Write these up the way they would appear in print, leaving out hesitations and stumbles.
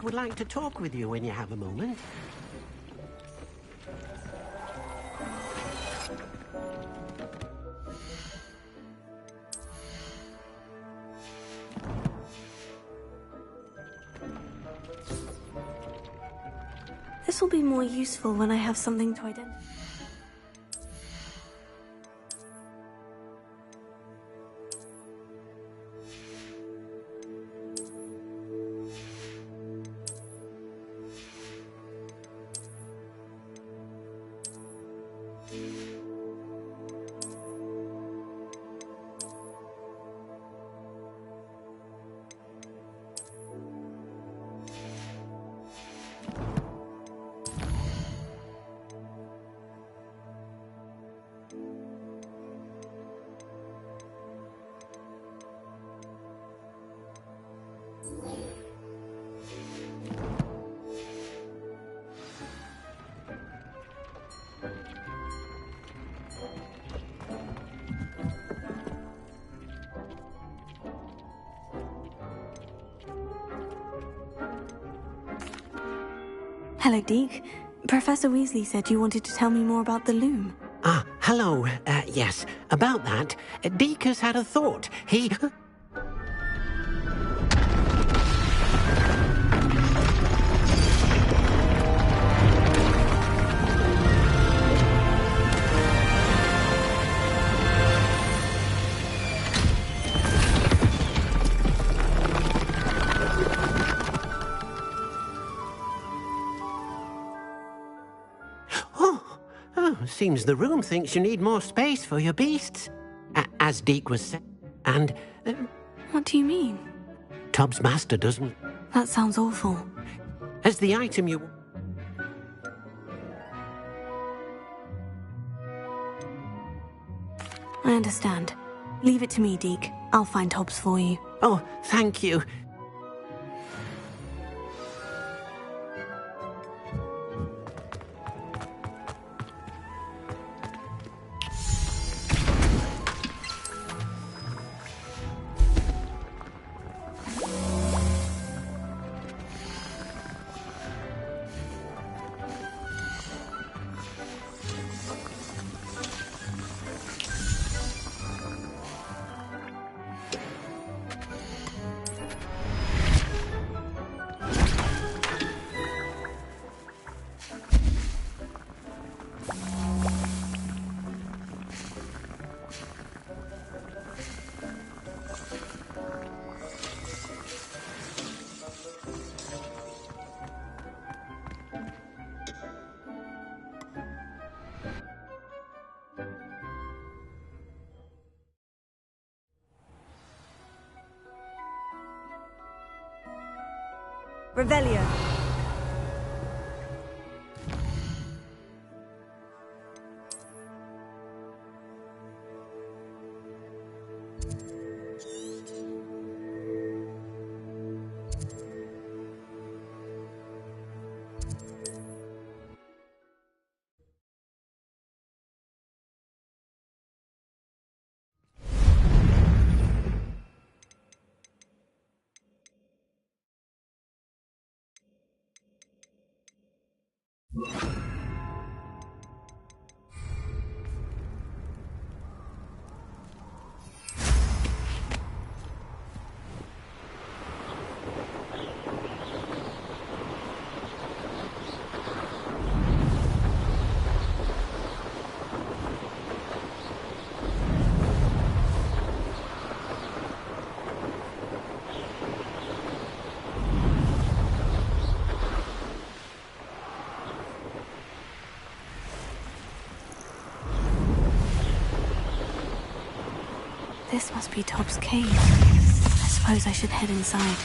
would like to talk with you when you have a moment. This will be more useful when I have something to identify. Hello, Deke. Professor Weasley said you wanted to tell me more about the loom. Ah, hello. Yes, about that. Deke has had a thought. He... Seems the room thinks you need more space for your beasts. As Deke was saying. And... What do you mean? Tubbs' master doesn't... That sounds awful. As the item you... I understand. Leave it to me, Deke. I'll find Tubbs for you. Oh, thank you. Revelio. This must be Tubbs' cave. I suppose I should head inside.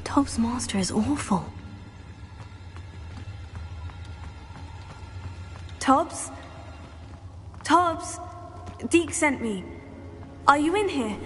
Tob's master is awful. Tobbs? Tobbs? Deke sent me. Are you in here?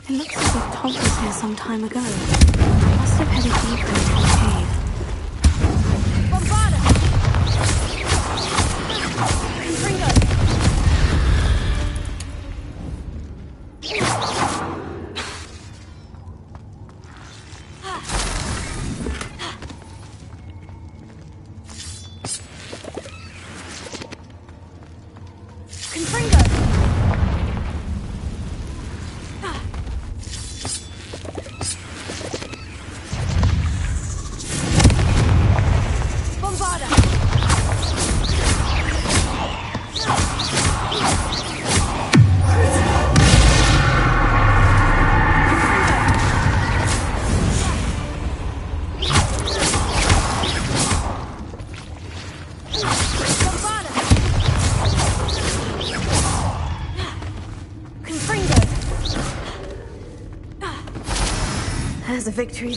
It looks as if Tob was here some time ago. Must have headed deeper into the cave. Bombarda! Confringo! There's a victory.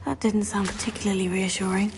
That didn't sound particularly reassuring.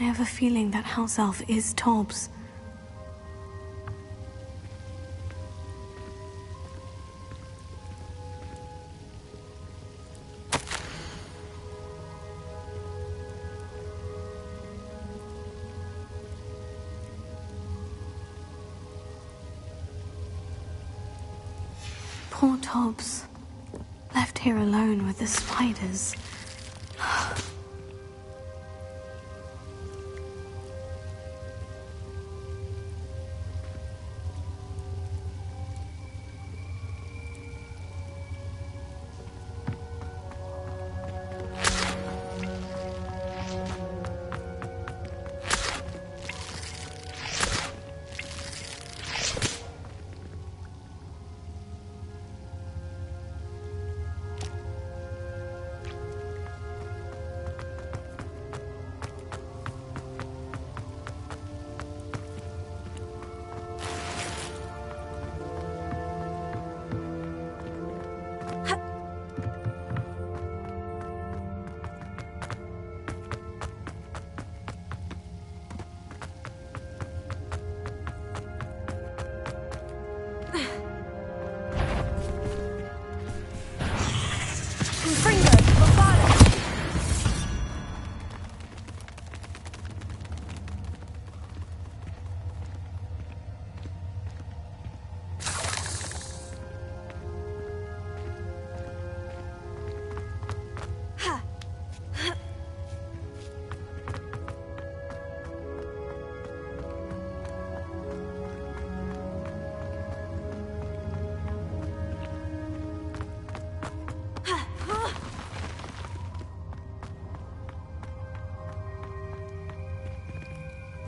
I have a feeling that house elf is Tobbs. Poor Tobbs. Left here alone with the spiders.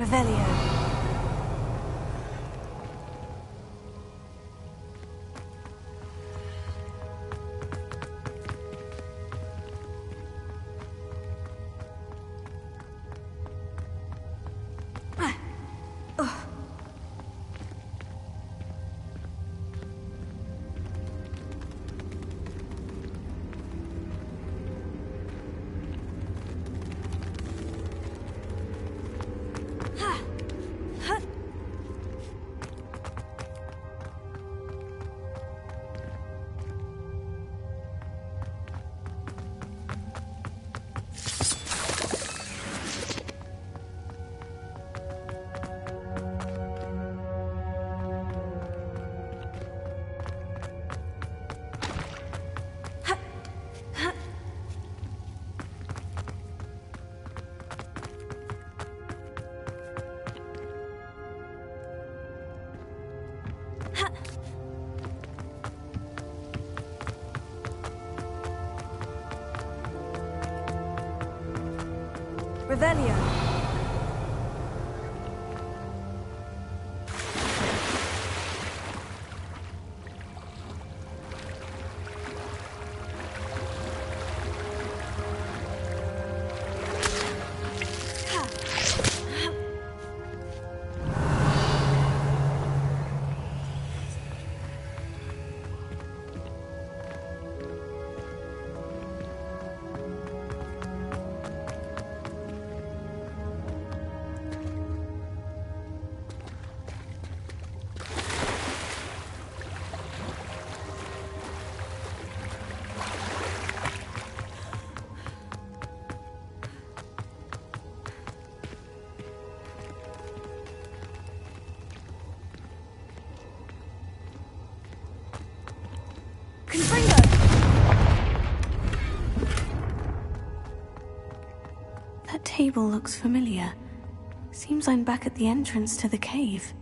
Revelio. Revelio. That table looks familiar. Seems I'm back at the entrance to the cave.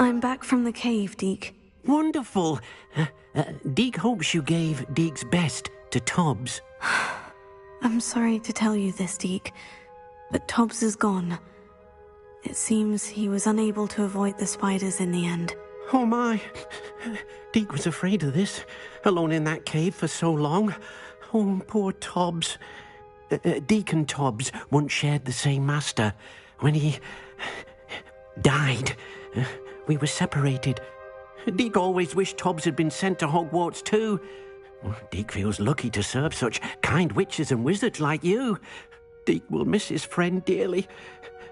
I'm back from the cave, Deke. Wonderful. Deke hopes you gave Deke's best to Tobbs. I'm sorry to tell you this, Deke, but Tobbs is gone. It seems he was unable to avoid the spiders in the end. Oh my. Deke was afraid of this, alone in that cave for so long. Oh, poor Tobbs. Deke and Tobbs once shared the same master. When he died, we were separated. Deke always wished Tobbs had been sent to Hogwarts too. Deke feels lucky to serve such kind witches and wizards like you. Deke will miss his friend dearly,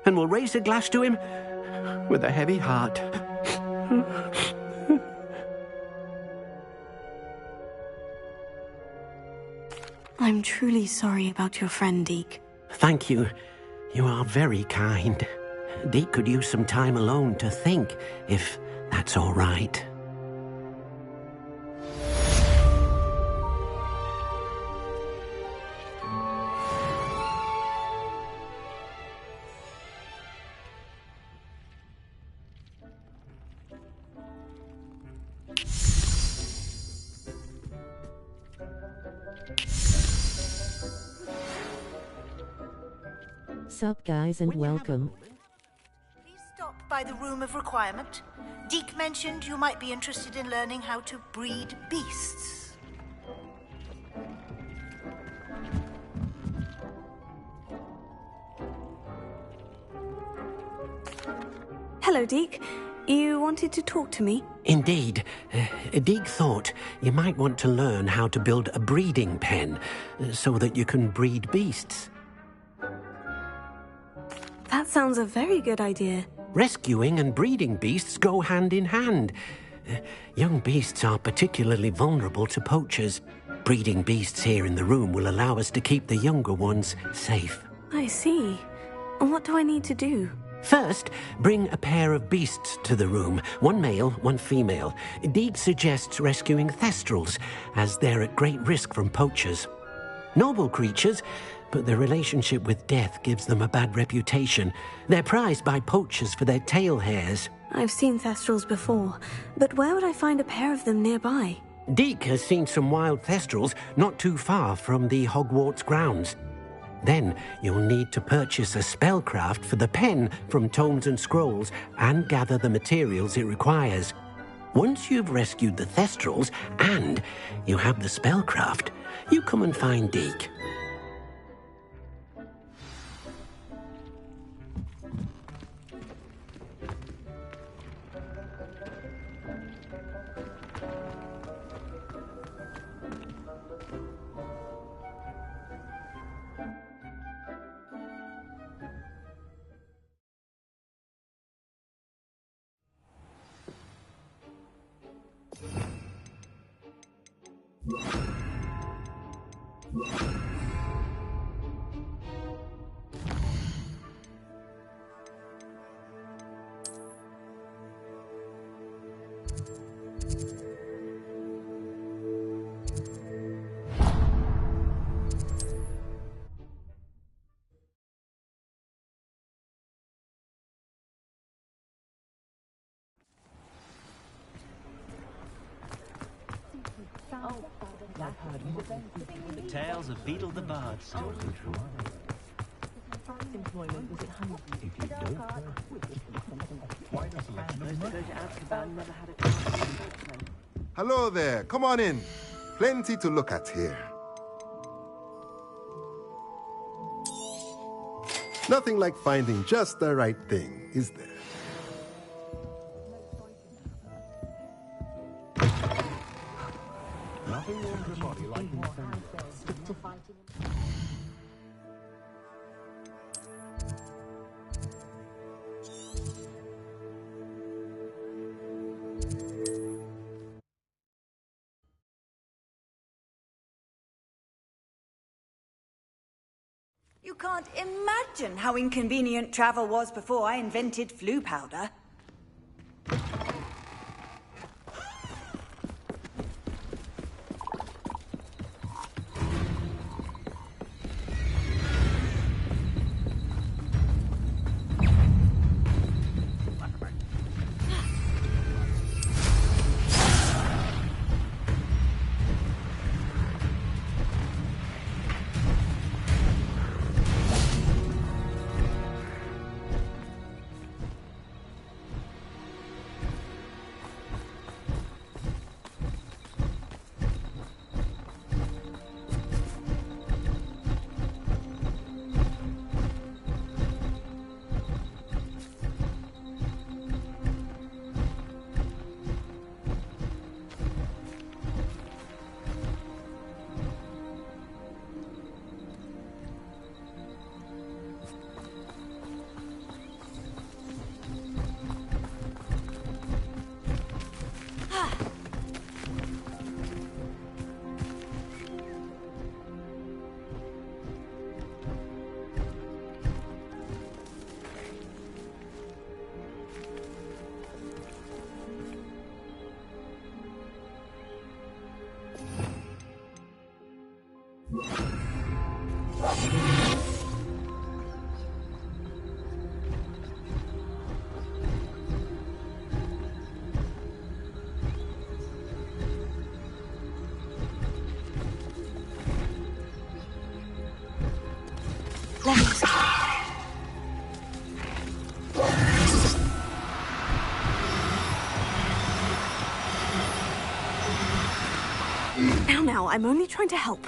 and will raise a glass to him with a heavy heart. I'm truly sorry about your friend, Deke. Thank you. You are very kind. Deke could use some time alone to think, if that's all right. Sup guys and welcome. Please stop by the Room of Requirement. Deke mentioned you might be interested in learning how to breed beasts. Hello, Deke. You wanted to talk to me? Indeed. Deke thought you might want to learn how to build a breeding pen so that you can breed beasts. That sounds a very good idea. Rescuing and breeding beasts go hand in hand. Young beasts are particularly vulnerable to poachers. Breeding beasts here in the room will allow us to keep the younger ones safe. I see. And what do I need to do? First, bring a pair of beasts to the room. One male, one female. Deke suggests rescuing thestrals, as they're at great risk from poachers. Noble creatures, but their relationship with death gives them a bad reputation. They're prized by poachers for their tail hairs. I've seen thestrals before, but where would I find a pair of them nearby? Deke has seen some wild thestrals not too far from the Hogwarts grounds. Then you'll need to purchase a spellcraft for the pen from Tomes and Scrolls and gather the materials it requires. Once you've rescued the thestrals and you have the spellcraft, you come and find Deke. The tales of Beetle the Bard still come true. Hello there, come on in. Plenty to look at here. Nothing like finding just the right thing, is there? Nothing warms the body like You can't imagine how inconvenient travel was before I invented flu powder. Now, I'm only trying to help.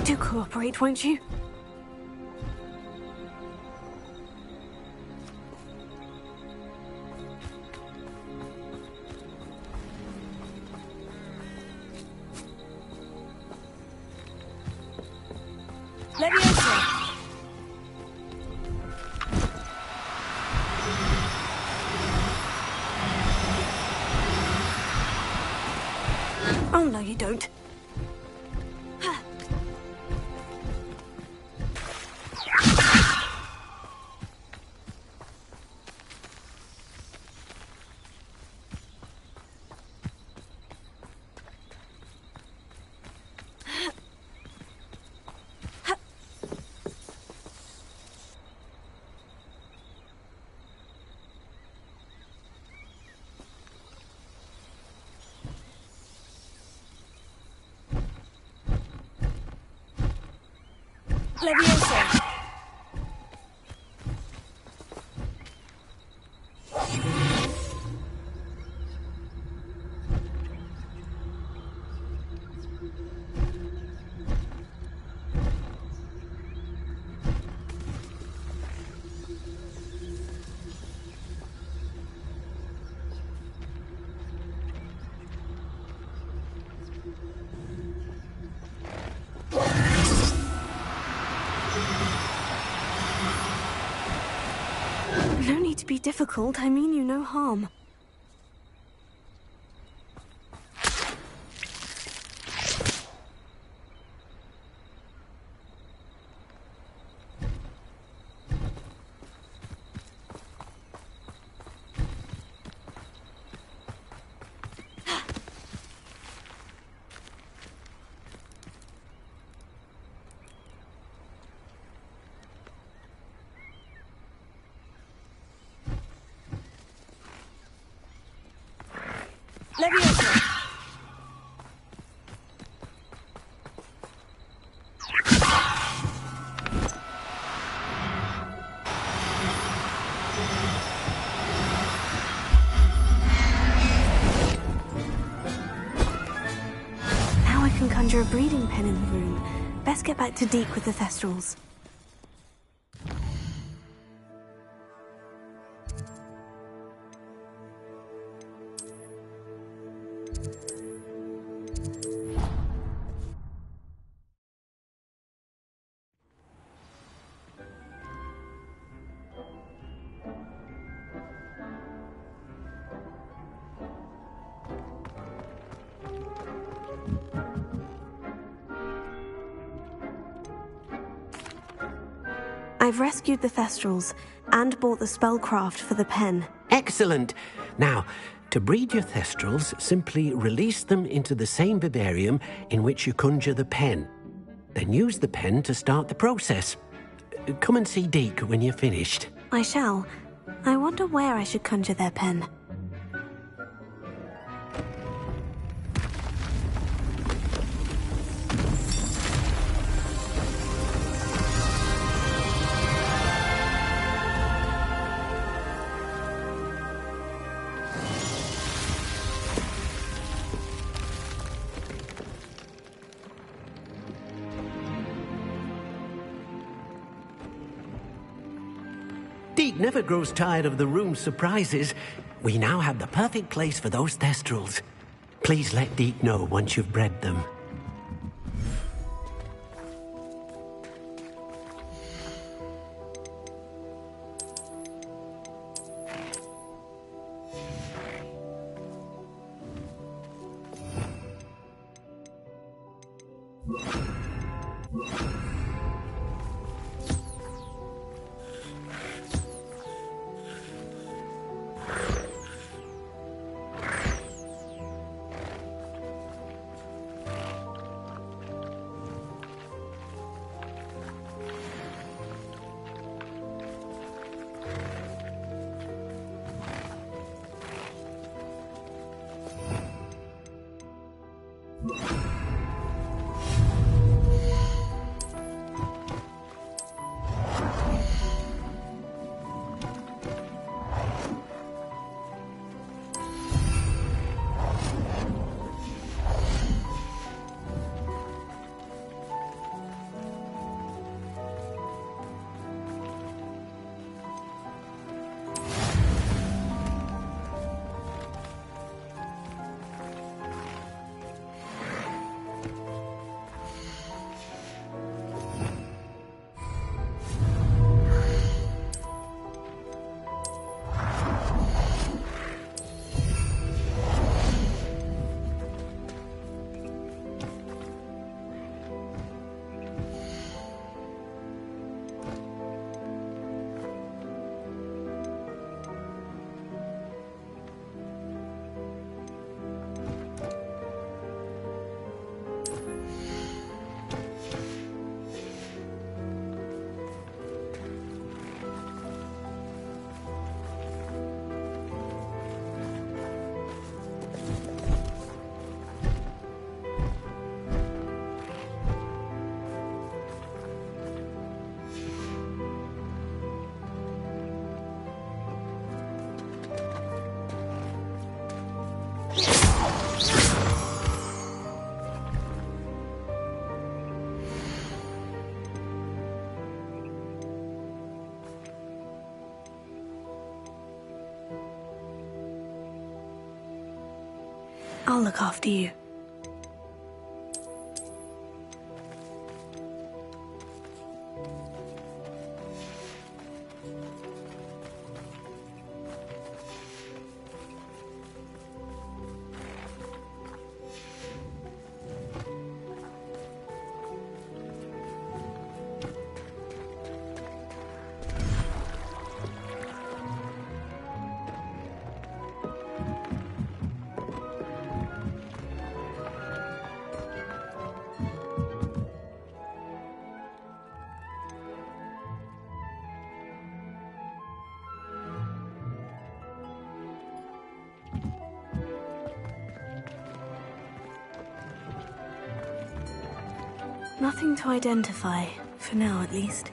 Do cooperate, won't you? Leviosa! Oh, no, you don't. Leviosa! No need to be difficult. I mean you no harm. Leviosa! Now I can conjure a breeding pen in the room. Best get back to Deke with the Thestrals. I've rescued the Thestrals and bought the spellcraft for the pen. Excellent. Now, to breed your Thestrals, simply release them into the same vivarium in which you conjure the pen. Then use the pen to start the process. Come and see Deke when you're finished. I shall. I wonder where I should conjure their pen. Deek never grows tired of the room's surprises. We now have the perfect place for those thestrals. Please let Deek know once you've bred them. I'll look after you. Nothing to identify, for now at least.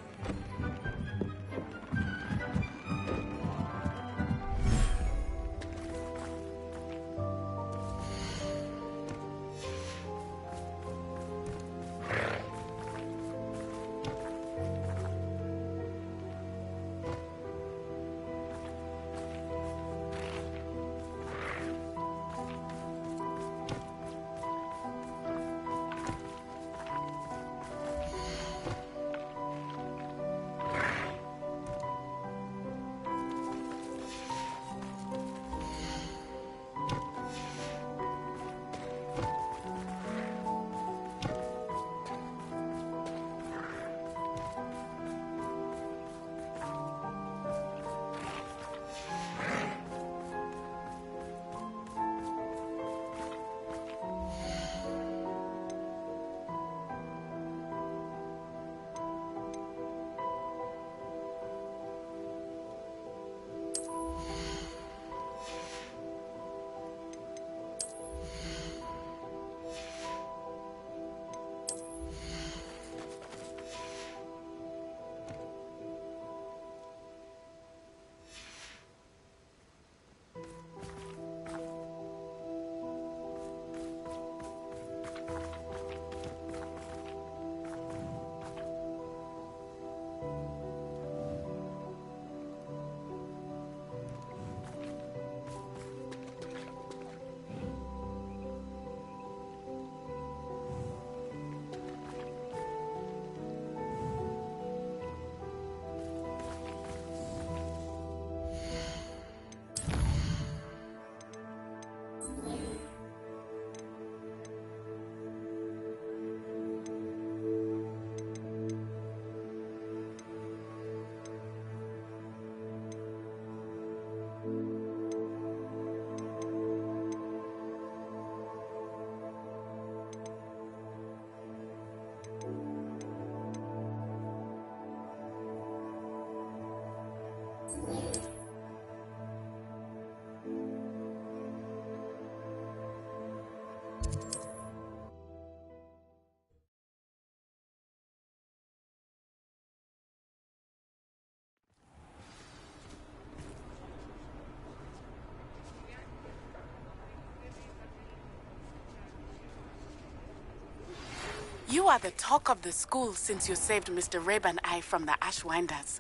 You are the talk of the school since you saved Mr. Rabe and I from the Ashwinders.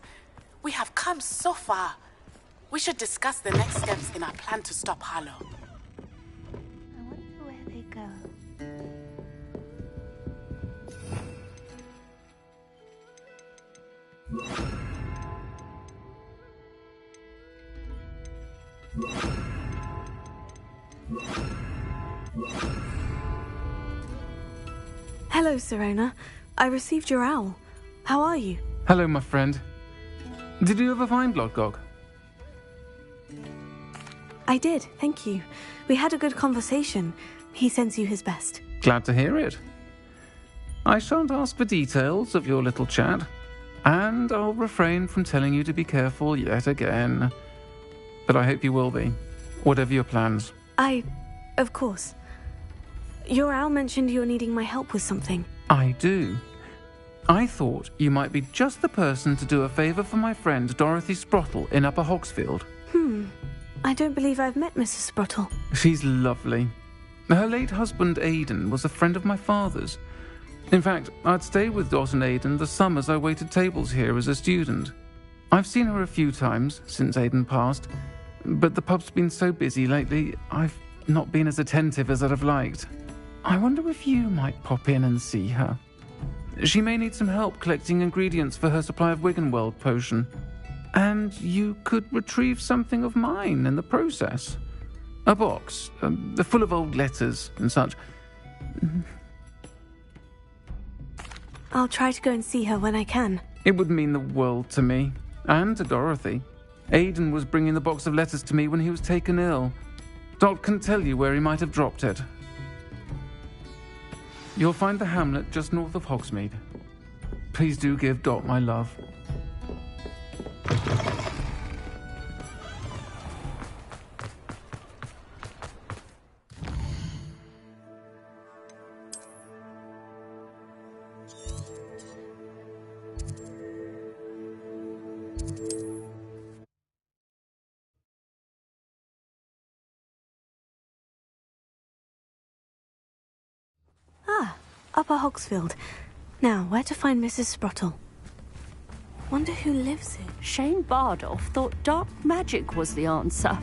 We have come so far. We should discuss the next steps in our plan to stop Harlow. I wonder where they go. Hello, Serona. I received your owl. How are you? Hello, my friend. Did you ever find Lodgog? I did, thank you. We had a good conversation. He sends you his best. Glad to hear it. I shan't ask for details of your little chat, and I'll refrain from telling you to be careful yet again. But I hope you will be, whatever your plans. Of course. Your owl mentioned you're needing my help with something. I do. I thought you might be just the person to do a favour for my friend Dorothy Sprottle in Upper Hogsfield. I don't believe I've met Mrs. Sprottle. She's lovely. Her late husband Aidan was a friend of my father's. In fact, I'd stayed with Dot and Aidan the summers I waited tables here as a student. I've seen her a few times since Aidan passed, but the pub's been so busy lately, I've not been as attentive as I'd have liked. I wonder if you might pop in and see her. She may need some help collecting ingredients for her supply of Wiggenweld potion. And you could retrieve something of mine in the process. A box, full of old letters and such. I'll try to go and see her when I can. It would mean the world to me, and to Dorothy. Aidan was bringing the box of letters to me when he was taken ill. Dot can tell you where he might have dropped it. You'll find the hamlet just north of Hogsmeade. Please do give Dot my love. Upper Hogsfield. Now, where to find Mrs. Sprottle? Wonder who lives here. Shane Bardolph thought dark magic was the answer.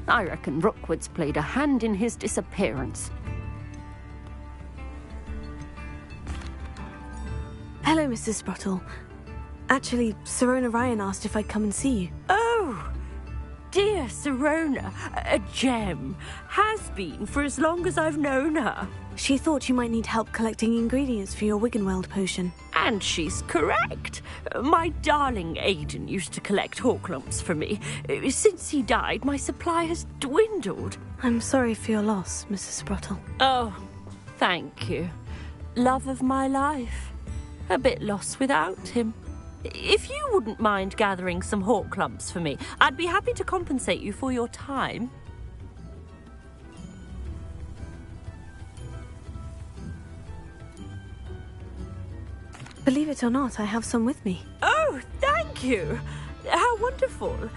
I reckon Rookwood's played a hand in his disappearance. Hello, Mrs. Sprottle. Actually, Serona Ryan asked if I'd come and see you. Oh, dear Serona, a gem. Has been for as long as I've known her. She thought you might need help collecting ingredients for your Wiggenweld potion. And she's correct. My darling Aidan used to collect hawklumps for me. Since he died, my supply has dwindled. I'm sorry for your loss, Mrs. Sprottle. Oh, thank you. Love of my life. A bit lost without him. If you wouldn't mind gathering some hawklumps for me, I'd be happy to compensate you for your time. Believe it or not, I have some with me. Oh, thank you. How wonderful.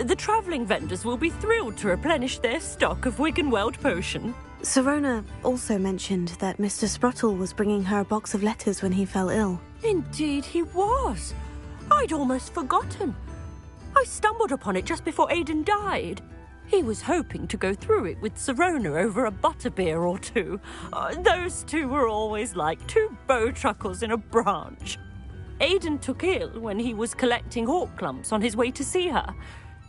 The travelling vendors will be thrilled to replenish their stock of Wiggenweld potion. Serona also mentioned that Mr. Sprottle was bringing her a box of letters when he fell ill. Indeed he was. I'd almost forgotten. I stumbled upon it just before Aidan died. He was hoping to go through it with Serona over a butterbeer or two. Those two were always like two bowtruckles in a branch. Aidan took ill when he was collecting hawklumps on his way to see her.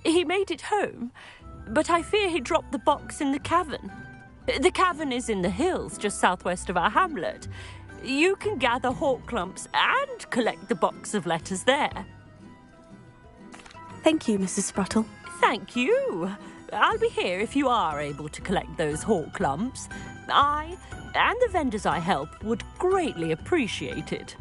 He made it home, but I fear he dropped the box in the cavern. The cavern is in the hills just southwest of our hamlet. You can gather hawklumps and collect the box of letters there. Thank you, Mrs. Sprottle. Thank you. I'll be here if you are able to collect those hawklumps. I and the vendors I help would greatly appreciate it.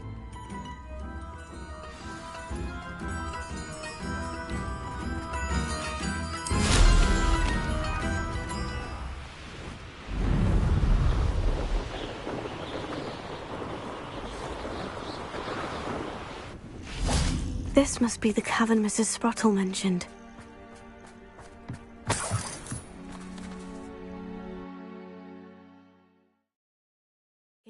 This must be the cavern Mrs. Sprottle mentioned.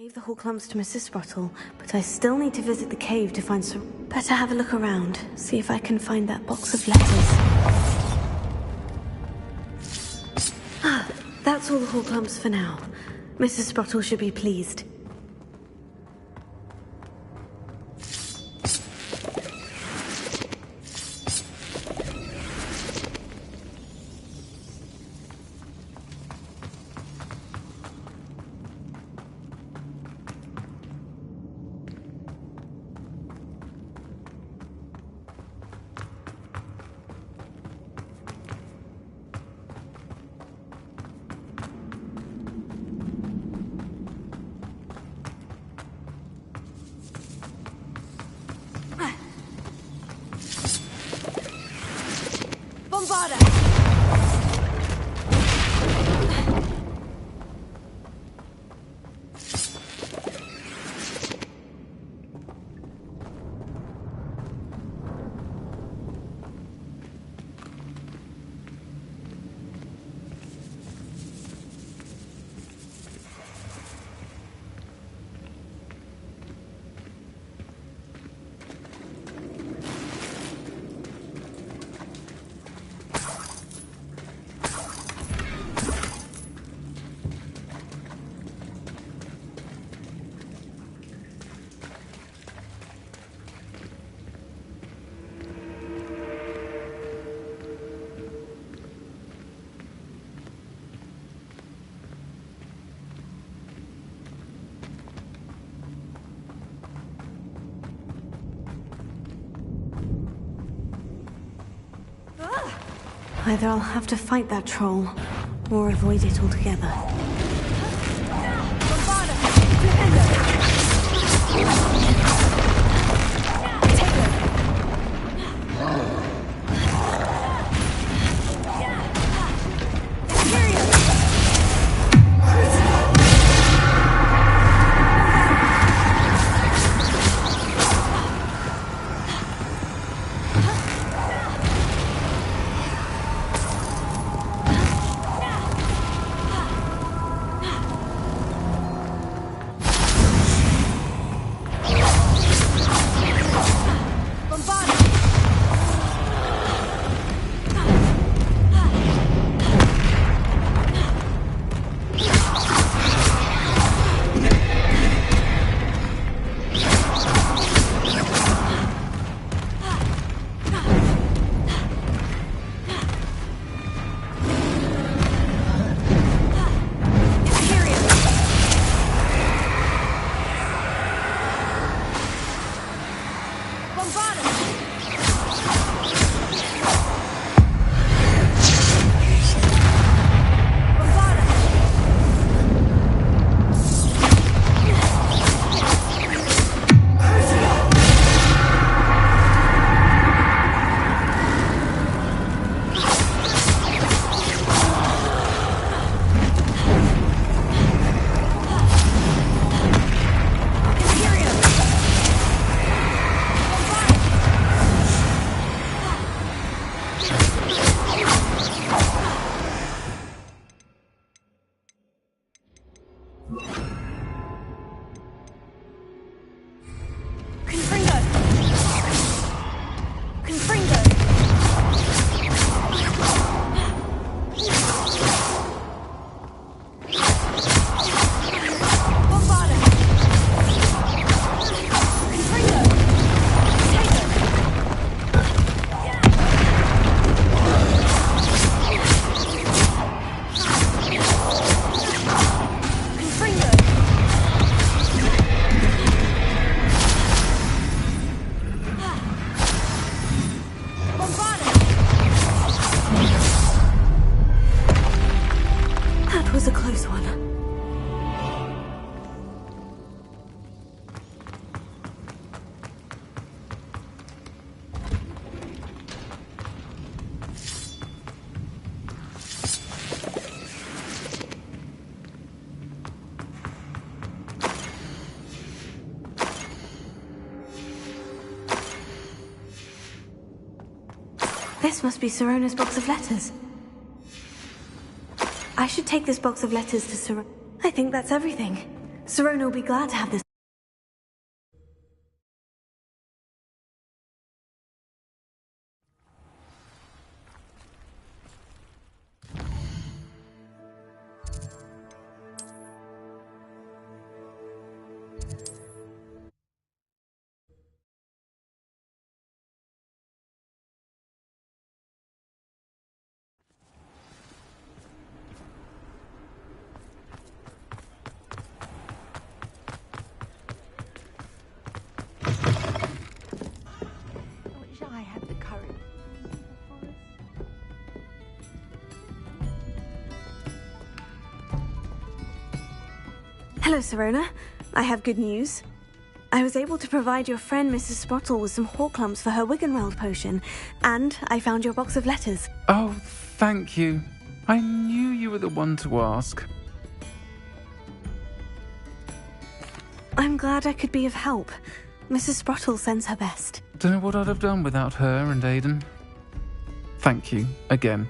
gave the whole clumps to Mrs. Sprottle, but I still need to visit the cave to find some... Better have a look around, see if I can find that box of letters. Ah, that's all the whole clumps for now. Mrs. Sprottle should be pleased. Either I'll have to fight that troll, or avoid it altogether. This must be Sirona's box of letters. I should take this box of letters to Sirona. I think that's everything. Serona will be glad to have this. I wish I had the courage. Hello, Serona. I have good news. I was able to provide your friend Mrs. Sprottle with some Horklumps for her Wiggenweld potion, and I found your box of letters. Oh, thank you. I knew you were the one to ask. I'm glad I could be of help. Mrs. Sprottle sends her best. Don't know what I'd have done without her and Aidan. Thank you, again,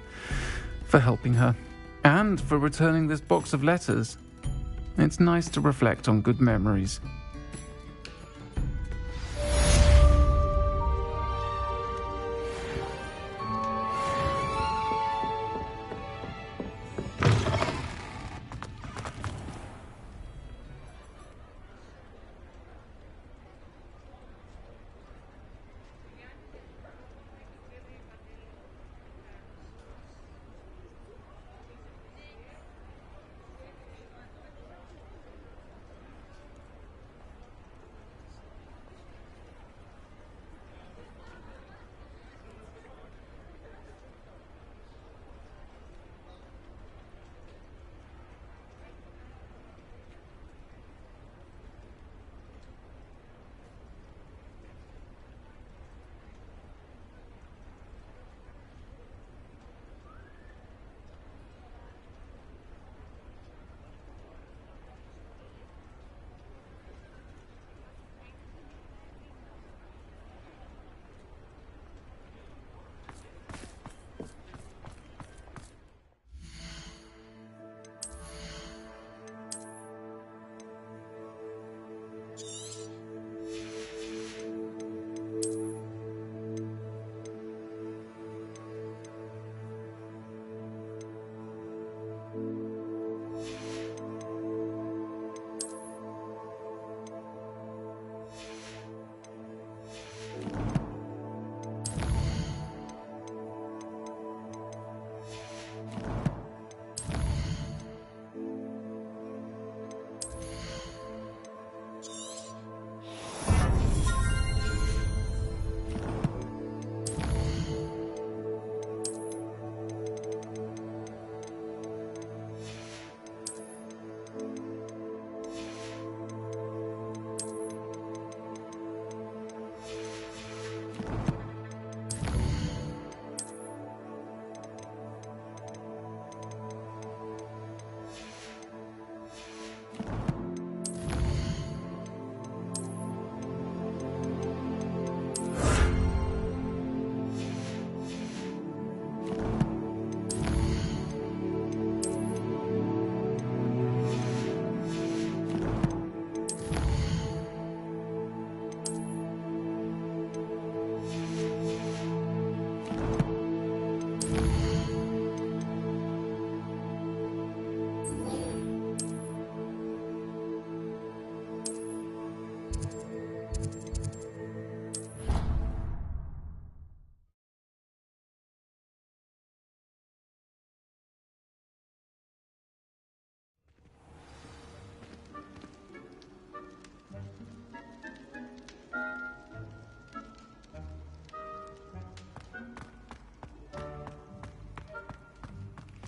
for helping her, and for returning this box of letters. It's nice to reflect on good memories.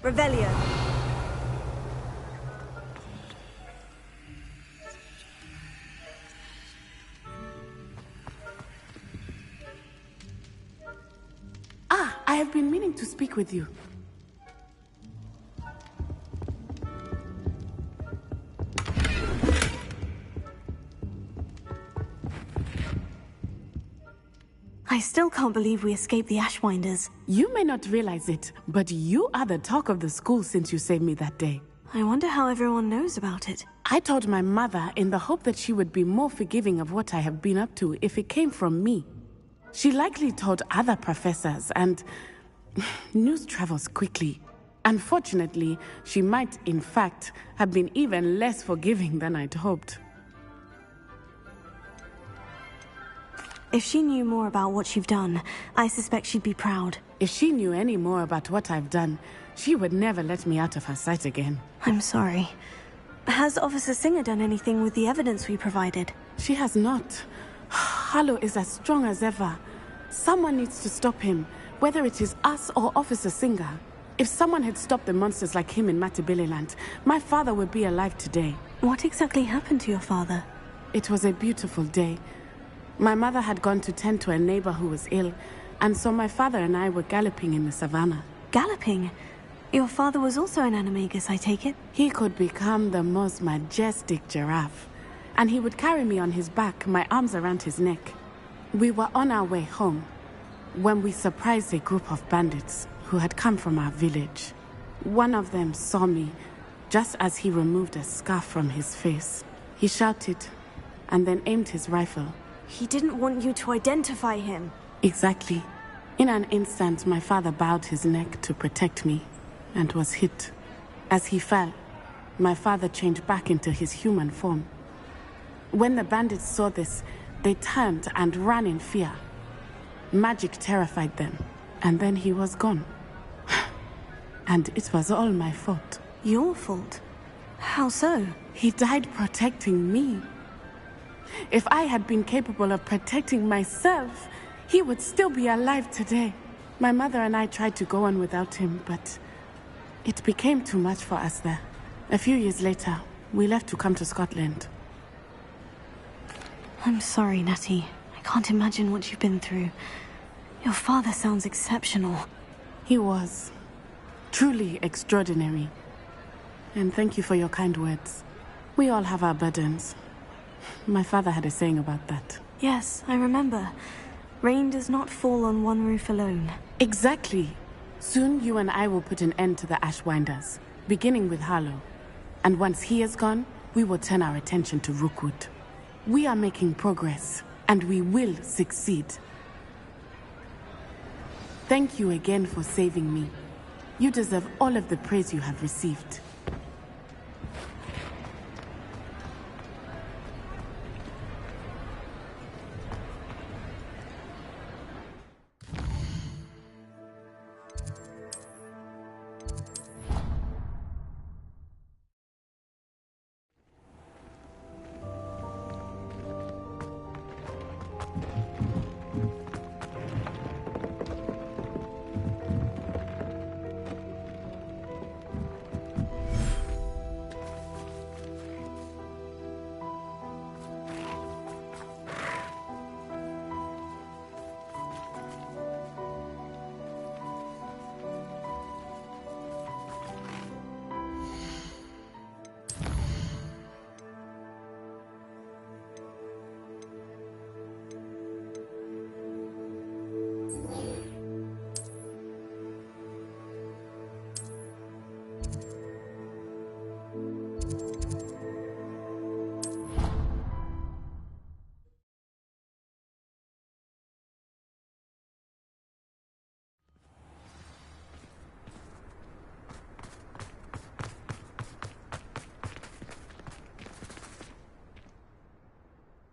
Revelio. Ah, I have been meaning to speak with you. I still can't believe we escaped the Ashwinders. You may not realize it, but you are the talk of the school since you saved me that day. I wonder how everyone knows about it. I told my mother in the hope that she would be more forgiving of what I have been up to if it came from me. She likely told other professors, and news travels quickly. Unfortunately, she might, in fact, have been even less forgiving than I'd hoped. If she knew more about what you've done, I suspect she'd be proud. If she knew any more about what I've done, she would never let me out of her sight again. I'm sorry. Has Officer Singer done anything with the evidence we provided? She has not. Harlow is as strong as ever. Someone needs to stop him, whether it is us or Officer Singer. If someone had stopped the monsters like him in Matabeleland, my father would be alive today. What exactly happened to your father? It was a beautiful day. My mother had gone to tend to a neighbor who was ill, and so my father and I were galloping in the savannah. Galloping? Your father was also an animagus, I take it? He could become the most majestic giraffe, and he would carry me on his back, my arms around his neck. We were on our way home when we surprised a group of bandits who had come from our village. One of them saw me just as he removed a scarf from his face. He shouted and then aimed his rifle. He didn't want you to identify him. Exactly. In an instant, my father bowed his neck to protect me and was hit. As he fell, my father changed back into his human form. When the bandits saw this, they turned and ran in fear. Magic terrified them, and then he was gone. And it was all my fault. Your fault? How so? He died protecting me. If I had been capable of protecting myself, he would still be alive today. My mother and I tried to go on without him, but it became too much for us there. A few years later, we left to come to Scotland. I'm sorry, Natty. I can't imagine what you've been through. Your father sounds exceptional. He was. Truly extraordinary. And thank you for your kind words. We all have our burdens. My father had a saying about that. Yes, I remember. Rain does not fall on one roof alone. Exactly. Soon you and I will put an end to the Ashwinders, beginning with Harlow. And once he is gone, we will turn our attention to Rookwood. We are making progress, and we will succeed. Thank you again for saving me. You deserve all of the praise you have received.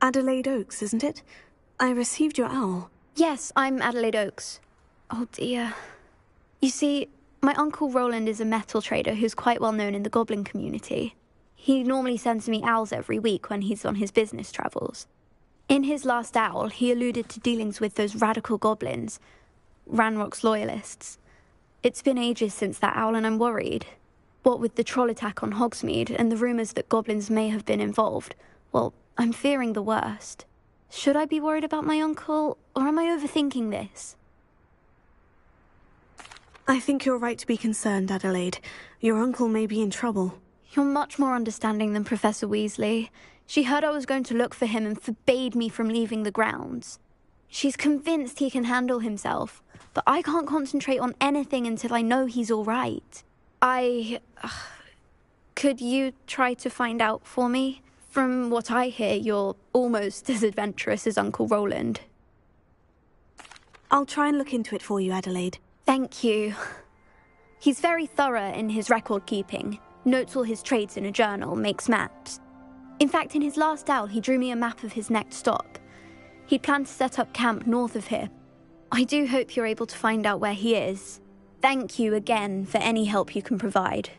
Adelaide Oaks, isn't it? I received your owl. Yes, I'm Adelaide Oaks. Oh dear. You see, my Uncle Roland is a metal trader who's quite well known in the goblin community. He normally sends me owls every week when he's on his business travels. In his last owl, he alluded to dealings with those radical goblins, Ranrock's loyalists. It's been ages since that owl and I'm worried. What with the troll attack on Hogsmeade and the rumours that goblins may have been involved, well, I'm fearing the worst. Should I be worried about my uncle, or am I overthinking this? I think you're right to be concerned, Adelaide. Your uncle may be in trouble. You're much more understanding than Professor Weasley. She heard I was going to look for him and forbade me from leaving the grounds. She's convinced he can handle himself, but I can't concentrate on anything until I know he's all right. Could you try to find out for me? From what I hear, you're almost as adventurous as Uncle Roland. I'll try and look into it for you, Adelaide. Thank you. He's very thorough in his record keeping, notes all his trades in a journal, makes maps. In fact, in his last owl, he drew me a map of his next stop. He planned to set up camp north of here. I do hope you're able to find out where he is. Thank you again for any help you can provide.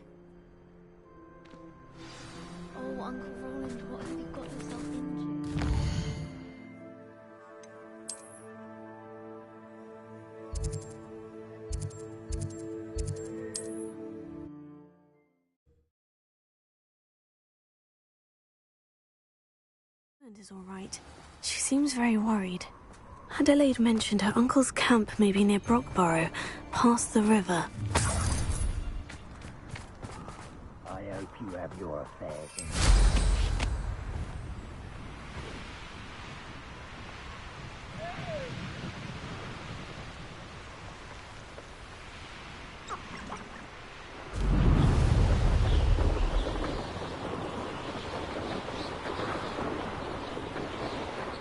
Oh, Uncle Roland, what have you got yourself into? Is all right. She seems very worried. Adelaide mentioned her uncle's camp may be near Brockborough, past the river. I hope you have your affairs in.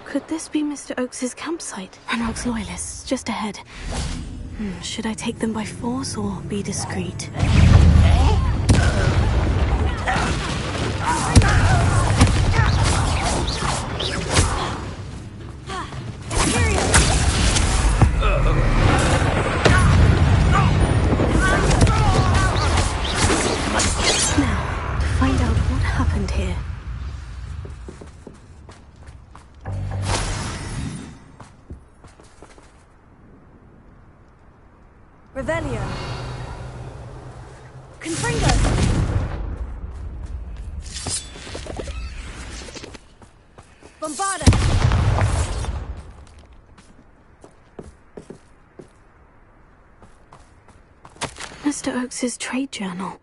Could this be Mr. Oakes's campsite? Ranrock's loyalists, just ahead. Should I take them by force or be discreet? Now, to find out what happened here. Revelio. Confringo. Bombarda. Mr. Oakes's trade journal.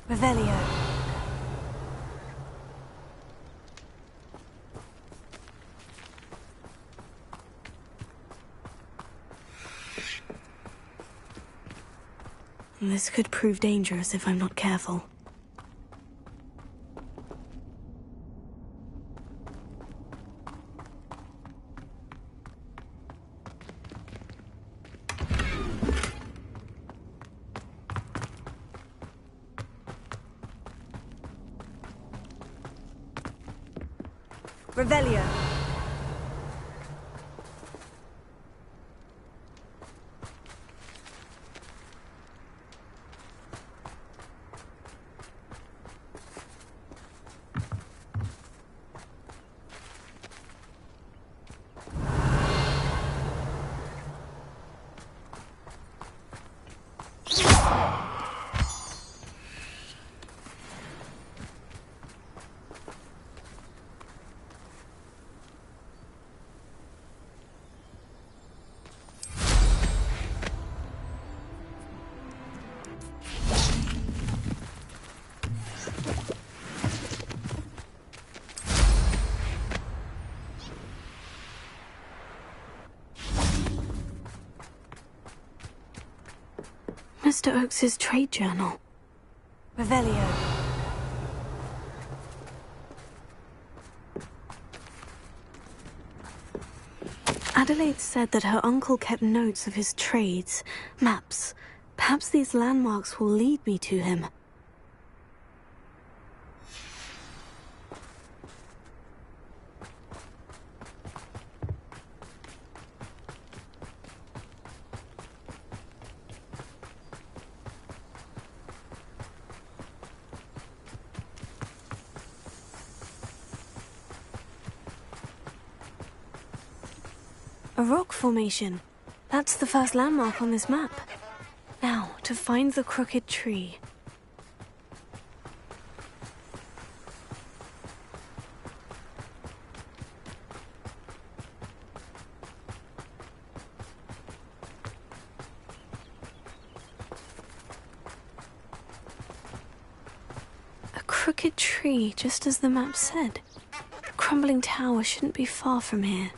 Revelio. This could prove dangerous if I'm not careful. Revelio. Mr. Oakes's trade journal. Revelio. Adelaide said that her uncle kept notes of his trades, maps. Perhaps these landmarks will lead me to him. A rock formation. That's the first landmark on this map. Now, to find the crooked tree. crooked tree, just as the map said. The crumbling tower shouldn't be far from here.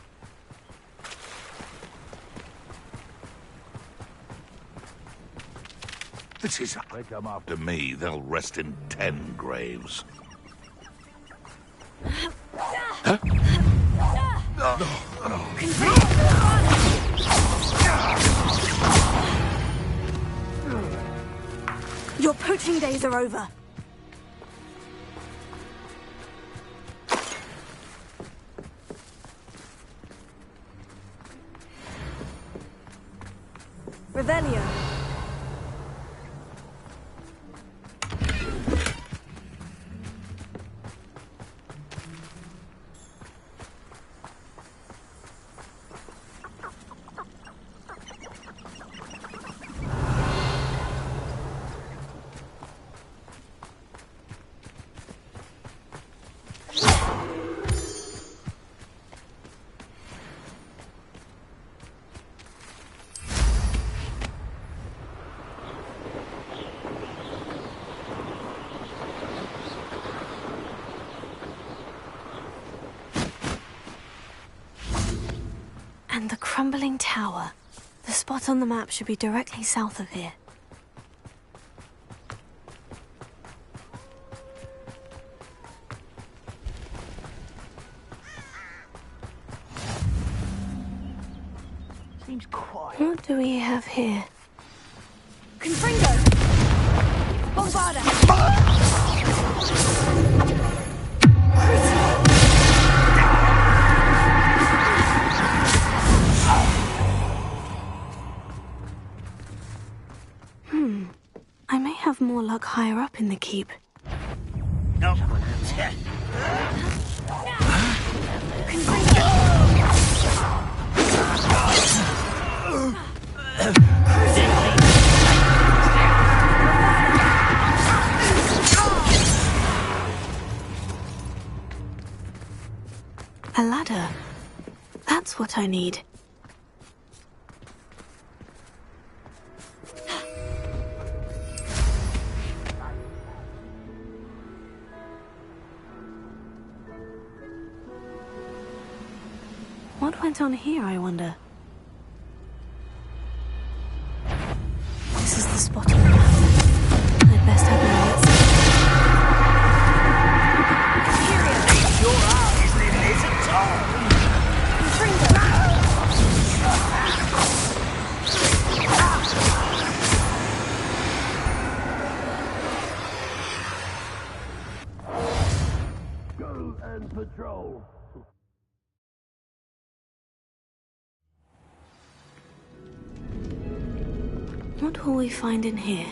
This is... They come after me, they'll rest in 10 graves. Huh? Your poaching days are over. Revelio. And the crumbling tower. The spot on the map should be directly south of here. Seems quiet. What do we have here? Confringo! Bombarda! I may have more luck higher up in the keep. No. A ladder. That's what I need. What went on here, I wonder? This is the spot on the map. I'd best have my wits. Your eyes, little isn't all. Go and patrol. What will we find in here?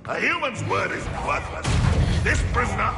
A human's word is worthless. This prisoner...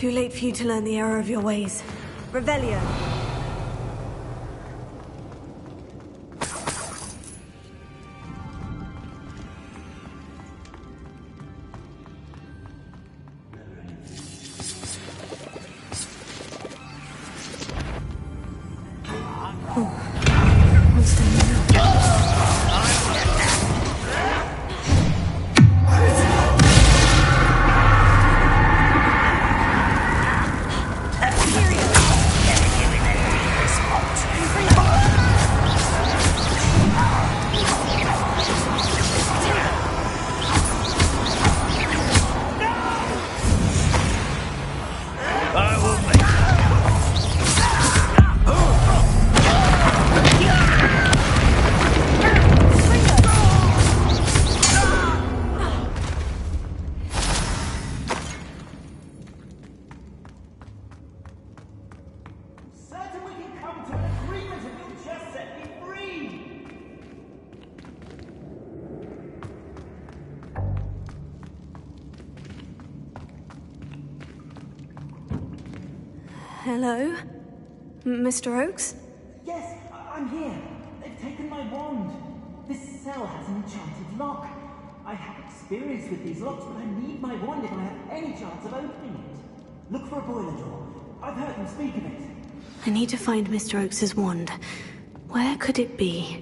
Too late for you to learn the error of your ways. Revelio. Hello? Mr. Oakes? Yes, I'm here. They've taken my wand. This cell has an enchanted lock. I have experience with these locks, but I need my wand if I have any chance of opening it. Look for a boiler door. I've heard them speak of it. I need to find Mr. Oakes's wand. Where could it be?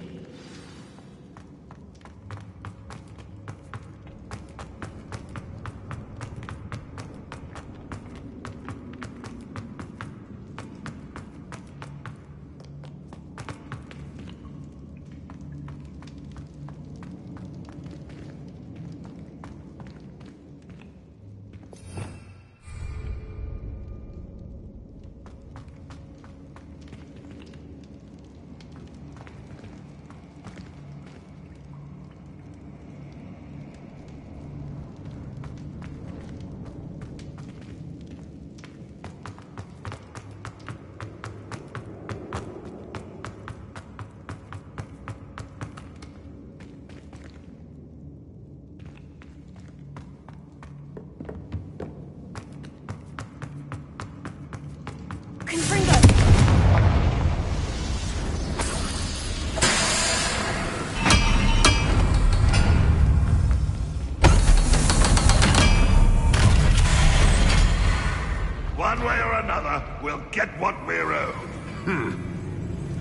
One way or another, we'll get what we're owed.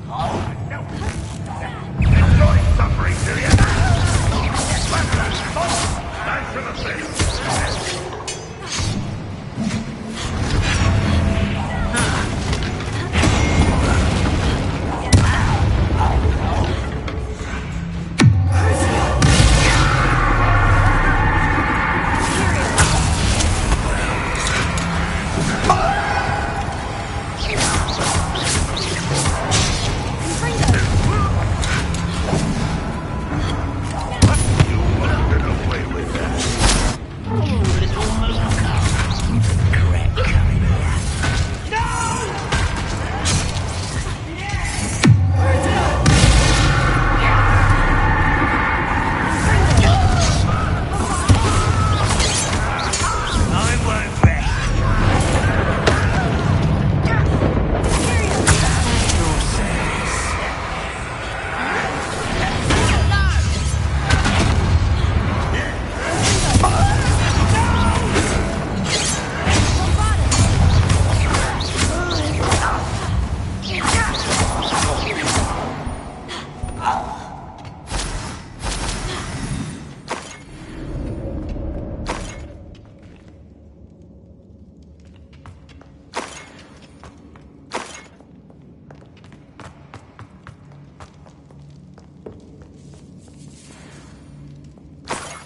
Oh, no. Enjoy suffering, do you? Nice of a thing.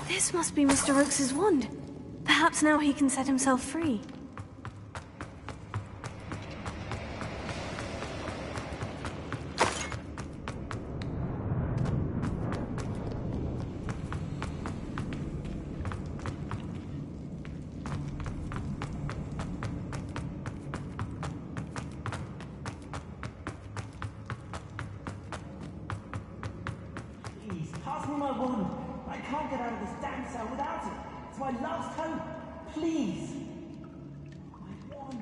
This must be Mr. Oakes's wand. Perhaps now he can set himself free. Please, pass me my wand. I can't get out of this damn cell without it. It's my last hope. Please. My wand.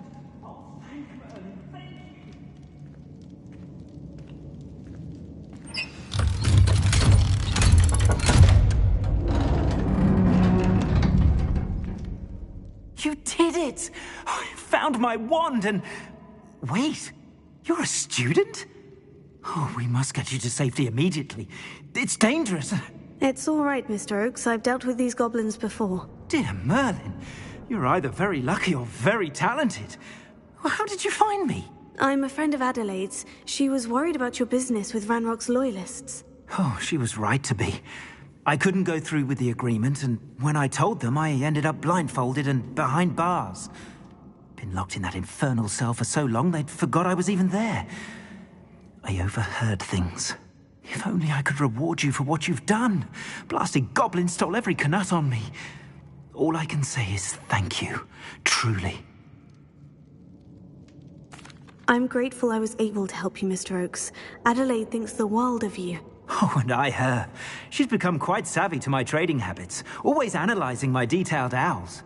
found my wand and... Wait, you're a student? Oh, we must get you to safety immediately. It's dangerous. It's all right, Mr. Oakes. I've dealt with these goblins before. Dear Merlin, you're either very lucky or very talented. Well, how did you find me? I'm a friend of Adelaide's. She was worried about your business with Ranrock's loyalists. Oh, she was right to be. I couldn't go through with the agreement, and when I told them, I ended up blindfolded and behind bars. Been locked in that infernal cell for so long, they'd forgot I was even there. I overheard things. If only I could reward you for what you've done. Blasted goblin stole every canut on me. All I can say is thank you, truly. I'm grateful I was able to help you, Mr. Oakes. Adelaide thinks the world of you. Oh, and I her. She's become quite savvy to my trading habits, always analyzing my detailed owls.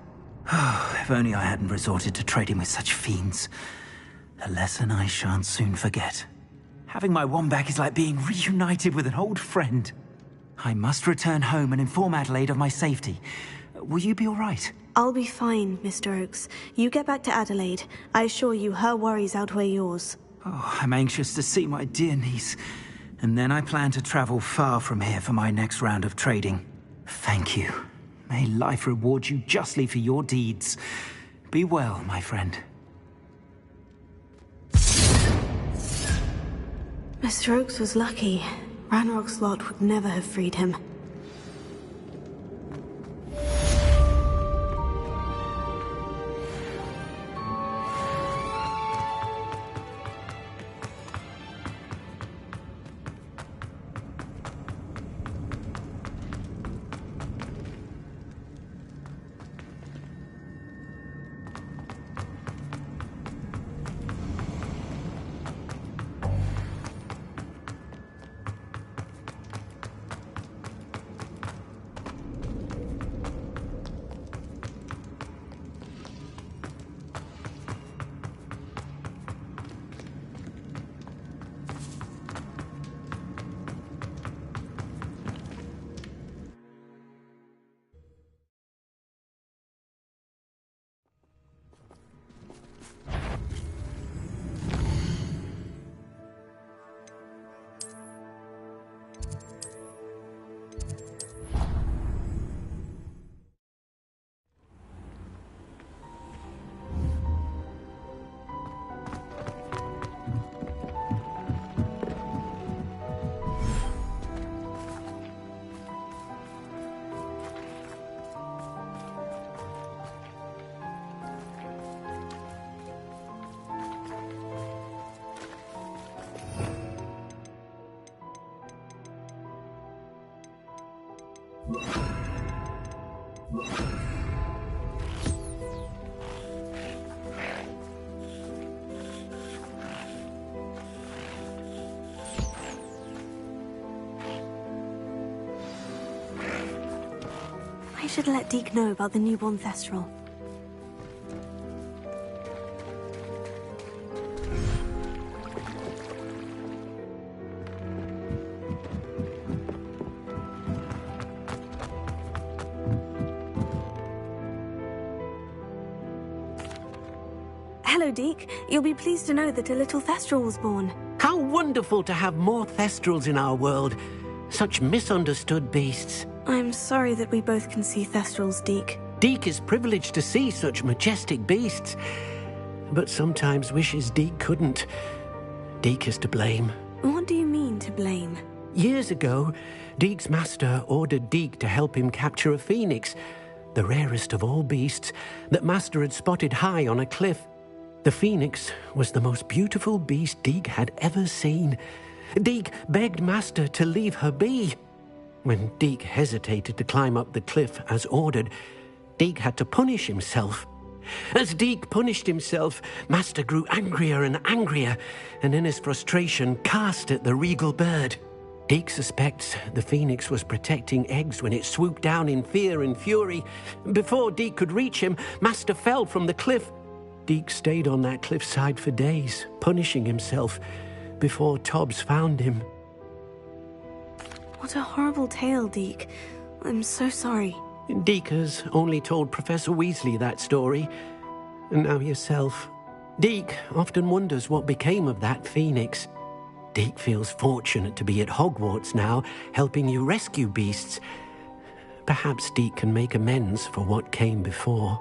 Oh, if only I hadn't resorted to trading with such fiends. A lesson I shan't soon forget. Having my wand back is like being reunited with an old friend. I must return home and inform Adelaide of my safety. Will you be all right? I'll be fine, Mr. Oakes. You get back to Adelaide. I assure you her worries outweigh yours. Oh, I'm anxious to see my dear niece. And then I plan to travel far from here for my next round of trading. Thank you. May life reward you justly for your deeds. Be well, my friend. Mr. Oakes was lucky. Ranrock's lot would never have freed him. I should let Deke know about the newborn Thestral. Hello, Deke. You'll be pleased to know that a little Thestral was born. How wonderful to have more Thestrals in our world. Such misunderstood beasts. I'm sorry that we both can see Thestrals, Deke. Deke is privileged to see such majestic beasts, but sometimes wishes Deke couldn't. Deke is to blame. What do you mean, to blame? Years ago, Deke's master ordered Deke to help him capture a phoenix, the rarest of all beasts, that master had spotted high on a cliff. The phoenix was the most beautiful beast Deke had ever seen. Deke begged master to leave her be. When Deke hesitated to climb up the cliff as ordered, Deke had to punish himself. As Deke punished himself, master grew angrier and angrier, and in his frustration cast at the regal bird. Deke suspects the phoenix was protecting eggs when it swooped down in fear and fury. Before Deke could reach him, master fell from the cliff. Deke stayed on that cliffside for days, punishing himself, before Tobbs found him. What a horrible tale, Deke. I'm so sorry. Deke has only told Professor Weasley that story. And now yourself. Deke often wonders what became of that phoenix. Deke feels fortunate to be at Hogwarts now, helping you rescue beasts. Perhaps Deke can make amends for what came before.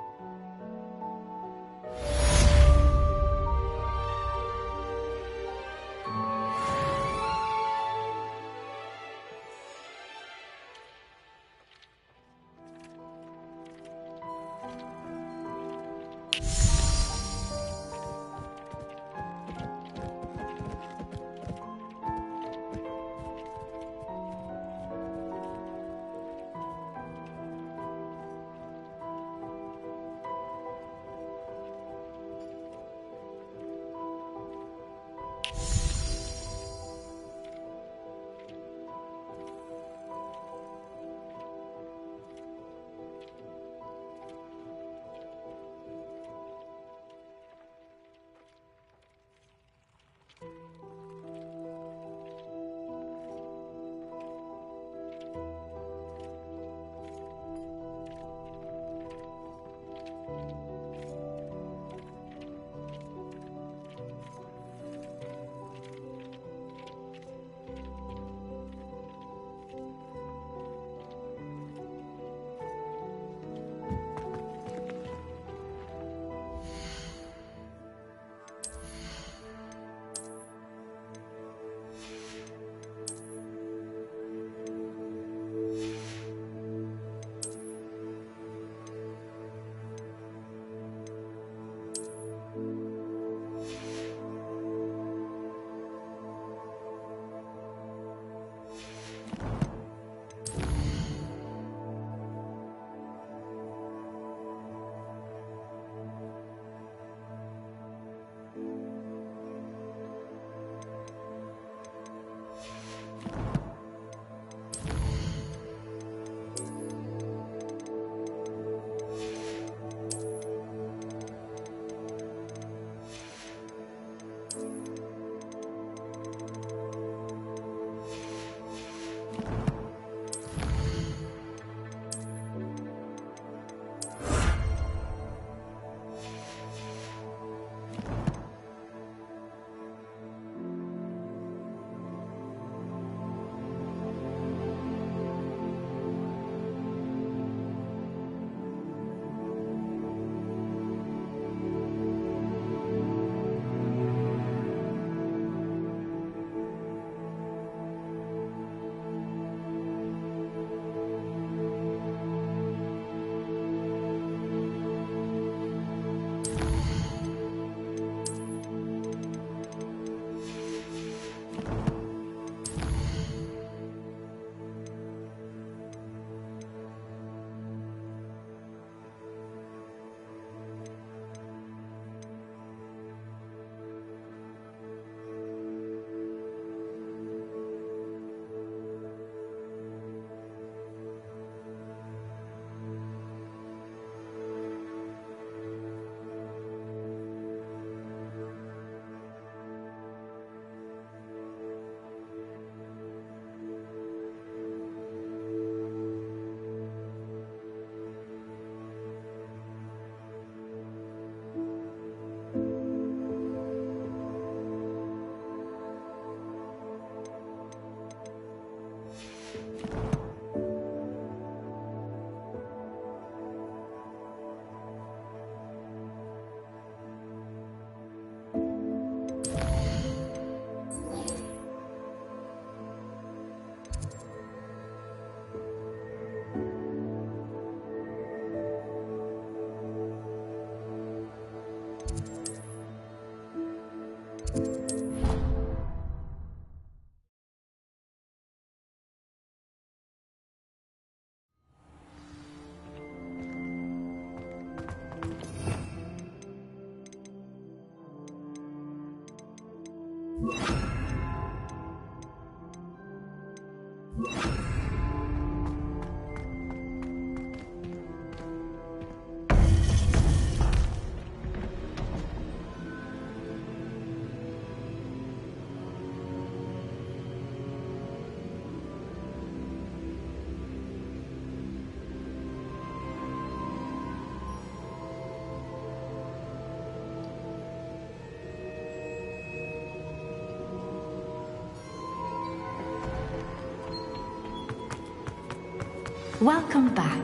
welcome back.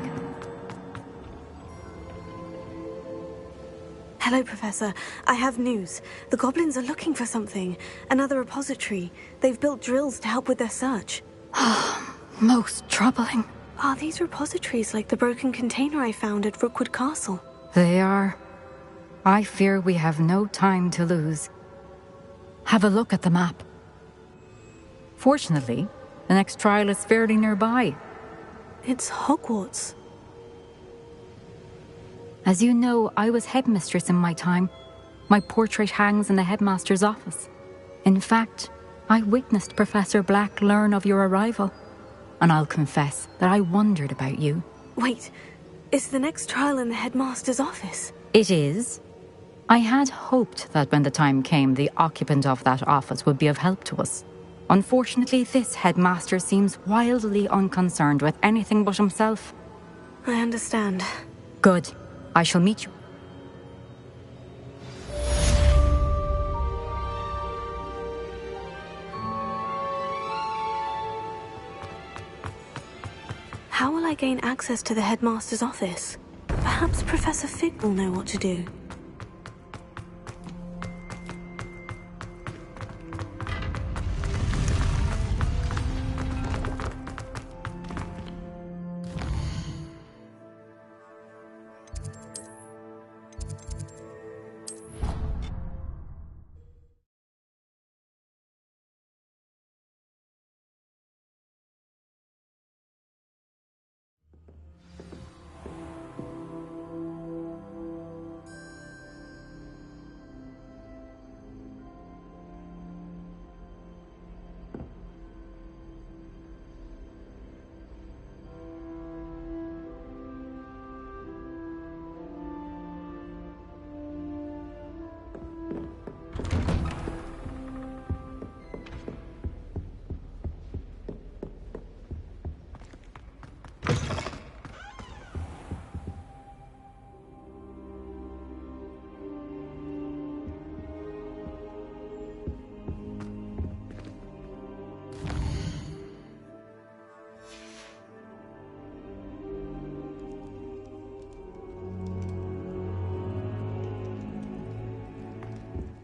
Hello, Professor. I have news. The goblins are looking for something. Another repository. They've built drills to help with their search. Most troubling. Are these repositories like the broken container I found at Rookwood Castle? They are. I fear we have no time to lose. Have a look at the map. Fortunately, the next trial is fairly nearby. It's Hogwarts. As you know, I was headmistress in my time. My portrait hangs in the headmaster's office. In fact, I witnessed Professor Black learn of your arrival. And I'll confess that I wondered about you. Wait, is the next trial in the headmaster's office? It is. I had hoped that when the time came, the occupant of that office would be of help to us. Unfortunately, this headmaster seems wildly unconcerned with anything but himself. I understand. Good. I shall meet you. How will I gain access to the headmaster's office? Perhaps Professor Fig will know what to do.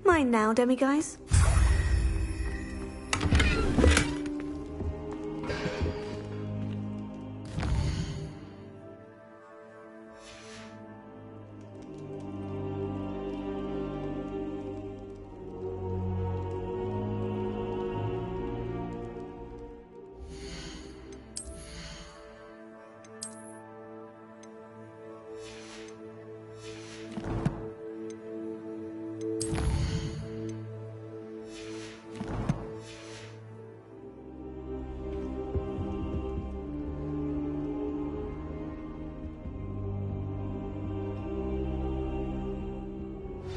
Mine now, demiguise.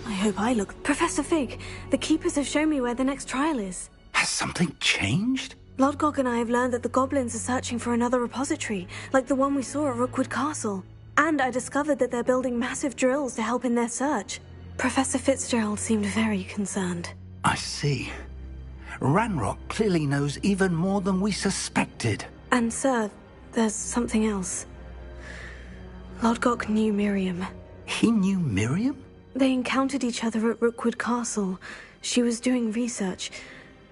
I hope I look... Professor Fig, the Keepers have shown me where the next trial is. Has something changed? Lodgok and I have learned that the goblins are searching for another repository, like the one we saw at Rookwood Castle. And I discovered that they're building massive drills to help in their search. Professor Fitzgerald seemed very concerned. I see. Ranrock clearly knows even more than we suspected. And sir, there's something else. Lodgok knew Miriam. He knew Miriam? They encountered each other at Rookwood Castle. She was doing research.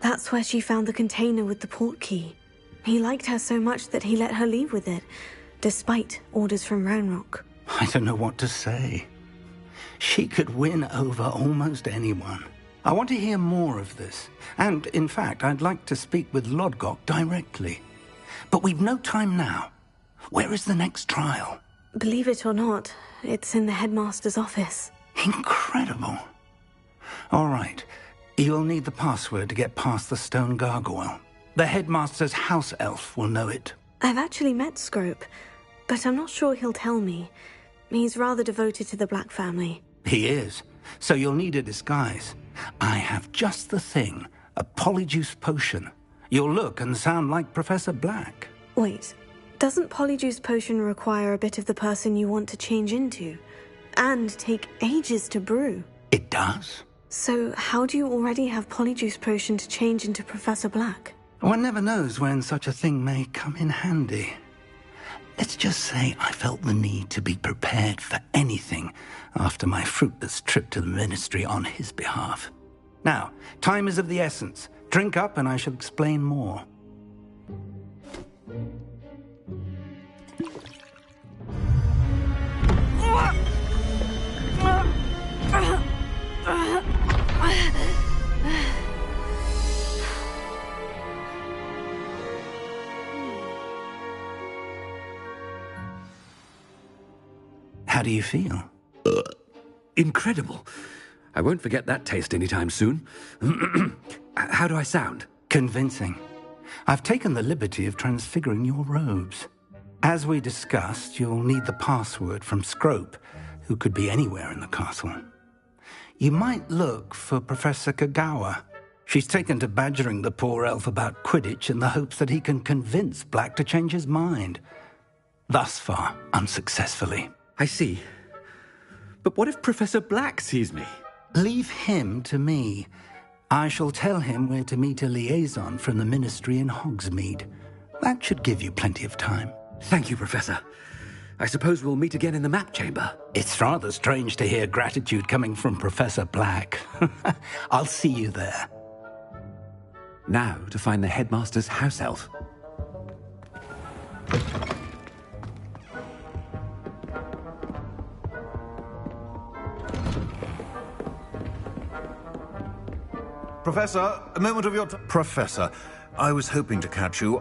That's where she found the container with the port key. He liked her so much that he let her leave with it, despite orders from Ranrock. I don't know what to say. She could win over almost anyone. I want to hear more of this. And, in fact, I'd like to speak with Lodgok directly. But we've no time now. Where is the next trial? Believe it or not, it's in the headmaster's office. Incredible. All right. You'll need the password to get past the stone gargoyle. The headmaster's house elf will know it. I've actually met Scrope, but I'm not sure he'll tell me. He's rather devoted to the Black family. He is. So you'll need a disguise. I have just the thing. A polyjuice potion. You'll look and sound like Professor Black. Wait. Doesn't polyjuice potion require a bit of the person you want to change into? And take ages to brew? It does. So how do you already have polyjuice potion to change into Professor Black? One never knows when such a thing may come in handy. Let's just say I felt the need to be prepared for anything after my fruitless trip to the ministry on his behalf. Now, time is of the essence. Drink up and I shall explain more. How do you feel? Incredible. I won't forget that taste anytime soon. How do I sound? Convincing. I've taken the liberty of transfiguring your robes. As we discussed, you'll need the password from Scrope, who could be anywhere in the castle. You might look for Professor Kagawa. She's taken to badgering the poor elf about Quidditch in the hopes that he can convince Black to change his mind. Thus far, unsuccessfully. I see. But what if Professor Black sees me? Leave him to me. I shall tell him where to meet a liaison from the ministry in Hogsmeade. That should give you plenty of time. Thank you, Professor. I suppose we'll meet again in the map chamber. It's rather strange to hear gratitude coming from Professor Black. I'll see you there. Now to find the headmaster's house elf. Professor, a moment of your Professor, I was hoping to catch you.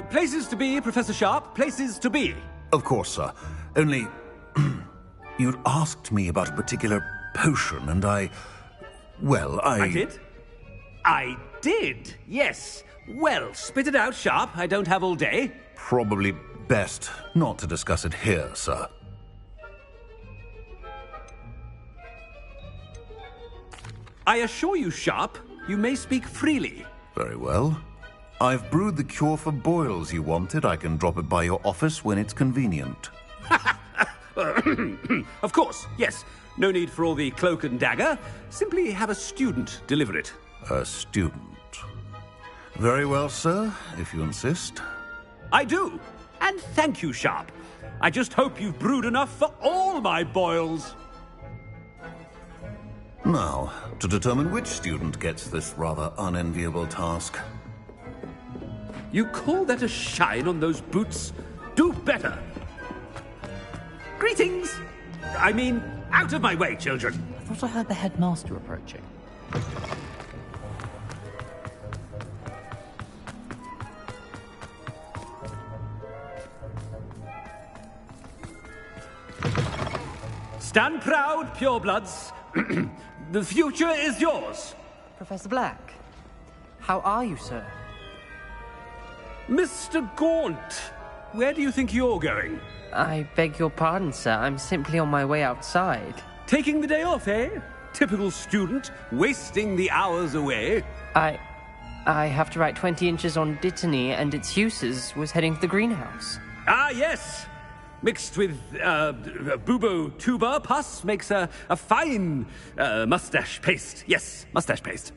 Places to be, Professor Sharp. Places to be. Of course, sir. Only, you'd asked me about a particular potion, and I did? I did, yes. Well, spit it out, Sharp. I don't have all day. Probably best not to discuss it here, sir. I assure you, Sharp, you may speak freely. Very well. I've brewed the cure for boils you wanted. I can drop it by your office when it's convenient. Of course, yes. No need for all the cloak and dagger. Simply have a student deliver it. A student. Very well, sir, if you insist. I do. And thank you, Sharp. I just hope you've brewed enough for all my boils. Now, to determine which student gets this rather unenviable task. You call that a shine on those boots? Do better. Greetings! I mean, out of my way, children. I thought I heard the headmaster approaching. Stand proud, purebloods. The future is yours. Professor Black, how are you, sir? Mr. Gaunt, where do you think you're going? I beg your pardon, sir. I'm simply on my way outside. Taking the day off, eh? Typical student, wasting the hours away. I have to write 20 inches on Dittany and its uses. Was heading to the greenhouse. Ah, yes. Mixed with bubo tuber pus makes a fine mustache paste. Yes, mustache paste.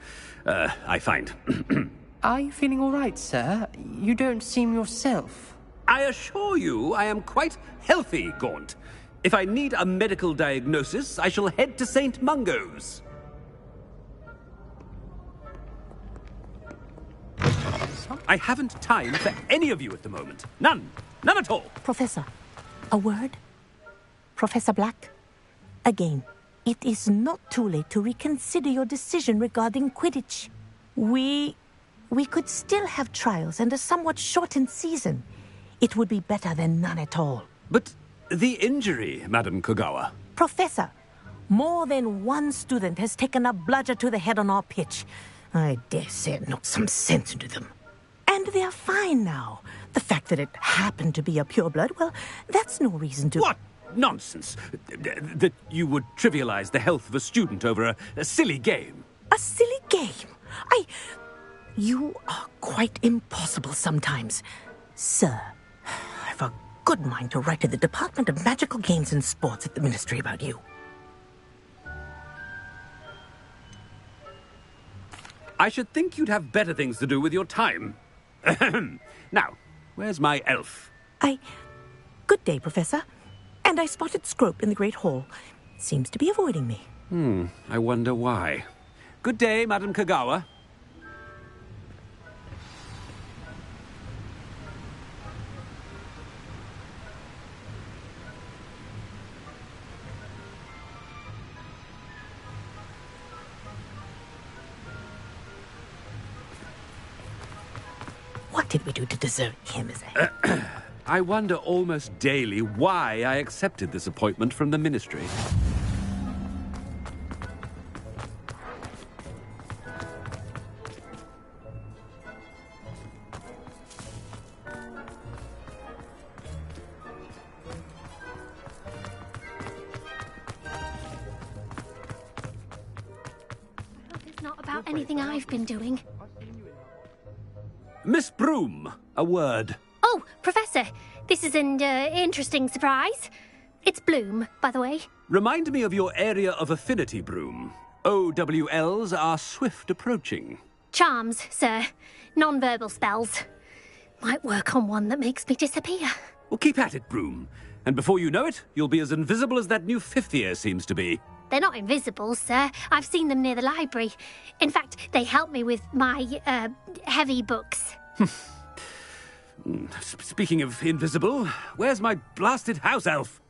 I find. Are you feeling all right, sir? You don't seem yourself. I assure you I am quite healthy, Gaunt. If I need a medical diagnosis, I shall head to St. Mungo's. I haven't time for any of you at the moment. None. None at all. Professor, a word? Professor Black? Again, it is not too late to reconsider your decision regarding Quidditch. We could still have trials and a somewhat shortened season. It would be better than none at all. But the injury, Madam Kagawa. Professor, more than one student has taken a bludger to the head on our pitch. I dare say it knocked some sense into them. And they're fine now. The fact that it happened to be a pureblood, well, that's no reason to... What nonsense! That you would trivialize the health of a student over a silly game. A silly game? You are quite impossible sometimes. Sir, I've a good mind to write to the Department of Magical Games and Sports at the Ministry about you. I should think you'd have better things to do with your time. Now, where's my elf? Good day, Professor. And I spotted Scrope in the Great Hall. Seems to be avoiding me. I wonder why. Good day, Madam Kagawa. What did we do to deserve him as a... I wonder almost daily why I accepted this appointment from the Ministry. It's not about anything I've been doing. Miss Broom, a word. Oh, Professor, this is an interesting surprise. It's Bloom, by the way. Remind me of your area of affinity, Broom. OWLs are swift approaching. Charms, sir. Non-verbal spells. Might work on one that makes me disappear. Well, keep at it, Broom. And before you know it, you'll be as invisible as that new fifth year seems to be. They're not invisible, sir. I've seen them near the library. In fact, they help me with my, heavy books. Speaking of invisible, where's my blasted house elf?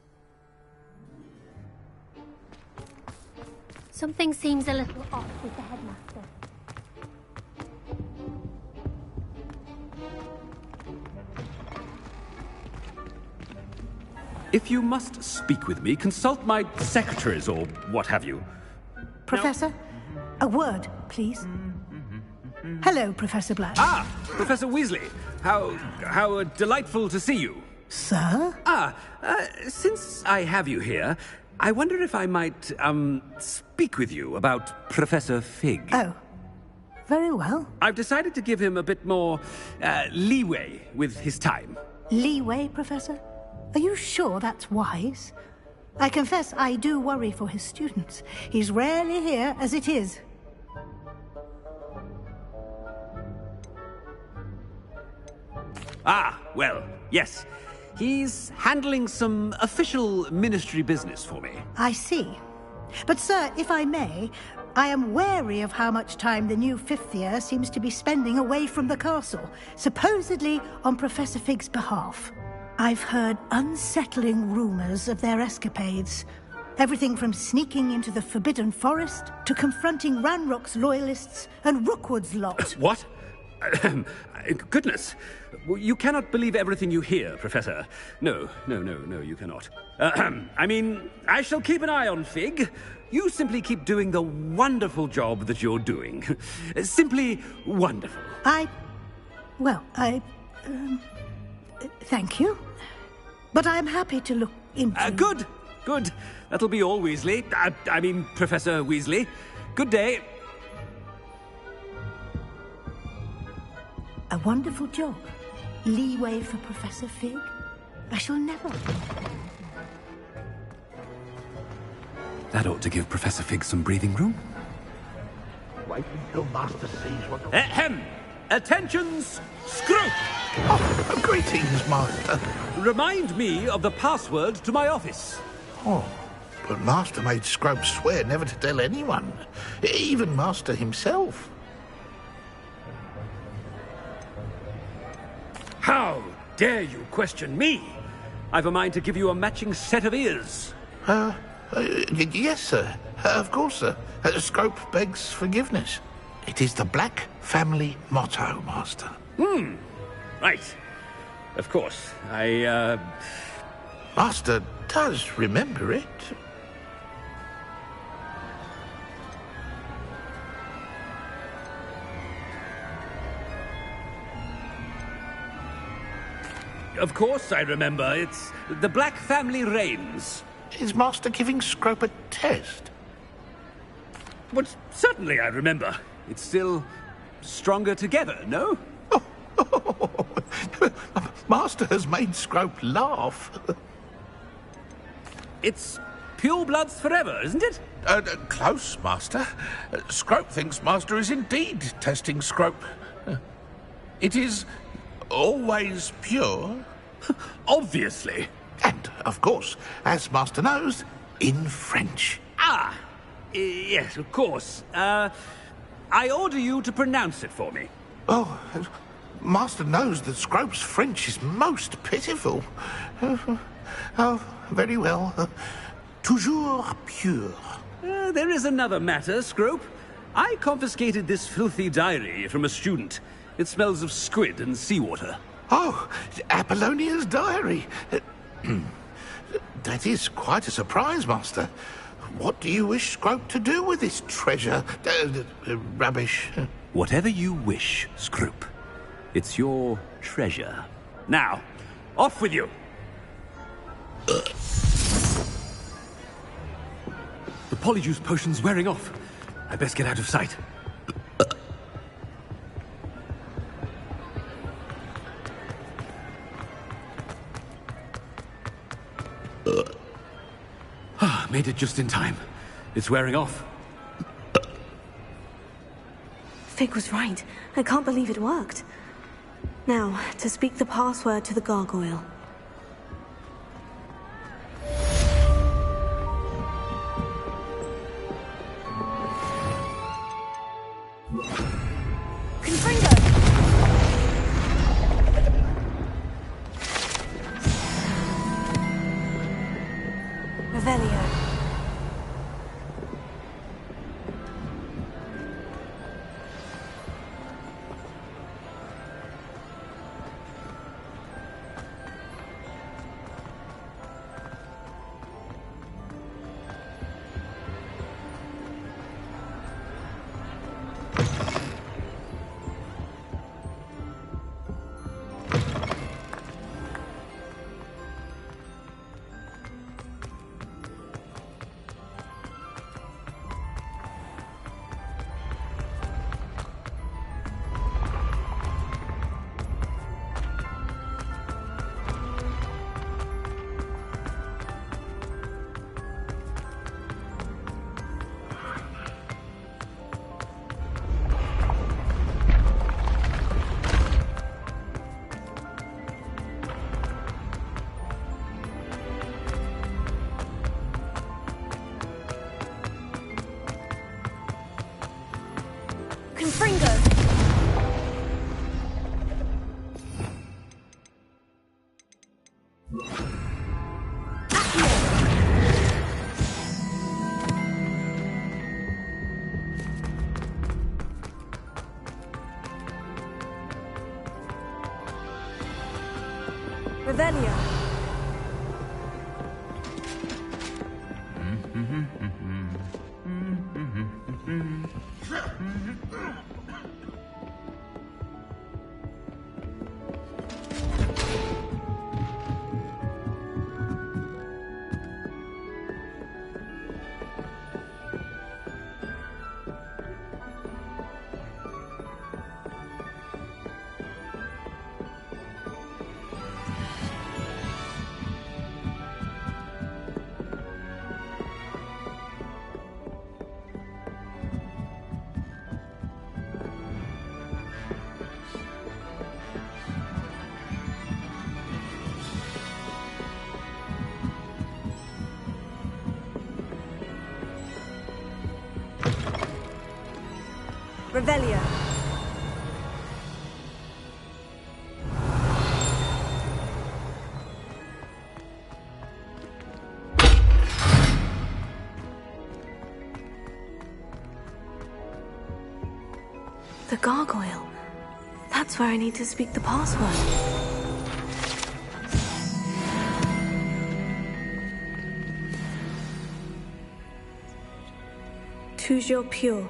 Something seems a little off with the headmaster. If you must speak with me, consult my secretaries or what have you. Professor, a word, please. Hello, Professor Black. Ah, Professor Weasley. How delightful to see you. Sir? Since I have you here, I wonder if I might, speak with you about Professor Fig. Oh, very well. I've decided to give him a bit more, leeway with his time. Leeway, Professor? Are you sure that's wise? I confess I do worry for his students. He's rarely here as it is. Ah, well, yes. He's handling some official ministry business for me. I see. But, sir, if I may, I am wary of how much time the new fifth year seems to be spending away from the castle, supposedly on Professor Fig's behalf. I've heard unsettling rumors of their escapades. Everything from sneaking into the Forbidden Forest to confronting Ranrock's loyalists and Rookwood's lot. What? Goodness. You cannot believe everything you hear, Professor. No, you cannot. I mean, I shall keep an eye on Fig. You simply keep doing the wonderful job that you're doing. Simply wonderful. Thank you. But I'm happy to look into... Good. That'll be all, Weasley. I mean, Professor Weasley. Good day. A wonderful job. Leeway for Professor Fig. I shall never... That ought to give Professor Fig some breathing room. Wait until Master sees what... Ahem! Attentions, Scrope! Oh, greetings, Master. Remind me of the password to my office. Oh, but Master made Scrope swear never to tell anyone, even Master himself. How dare you question me? I've a mind to give you a matching set of ears. Yes, sir. Of course, sir. Scrope begs forgiveness. It is the Black family motto, Master. Right. Of course. Master does remember it. Of course I remember. It's the Black family reigns. Is Master giving Scrope a test? But certainly I remember. It's still stronger together, no? Master has made Scrope laugh. It's pure bloods forever, isn't it? Close, Master. Scrope thinks Master is indeed testing Scrope. It is always pure, Obviously. And, of course, as Master knows, in French. Ah, yes, of course. I order you to pronounce it for me. Oh, Master knows that Scrope's French is most pitiful. Oh, very well. Toujours pure. There is another matter, Scrope. I confiscated this filthy diary from a student. It smells of squid and seawater. Oh, Apollonia's diary. That is quite a surprise, Master. What do you wish Scrope to do with this treasure? Rubbish. Whatever you wish, Scrope. It's your treasure. Now, off with you! The polyjuice potion's wearing off. I best get out of sight. Made it just in time. It's wearing off. Fig was right. I can't believe it worked. Now, to speak the password to the gargoyle. Revelio. Revelio. Revelio. The gargoyle. That's where I need to speak the password. Toujours pure.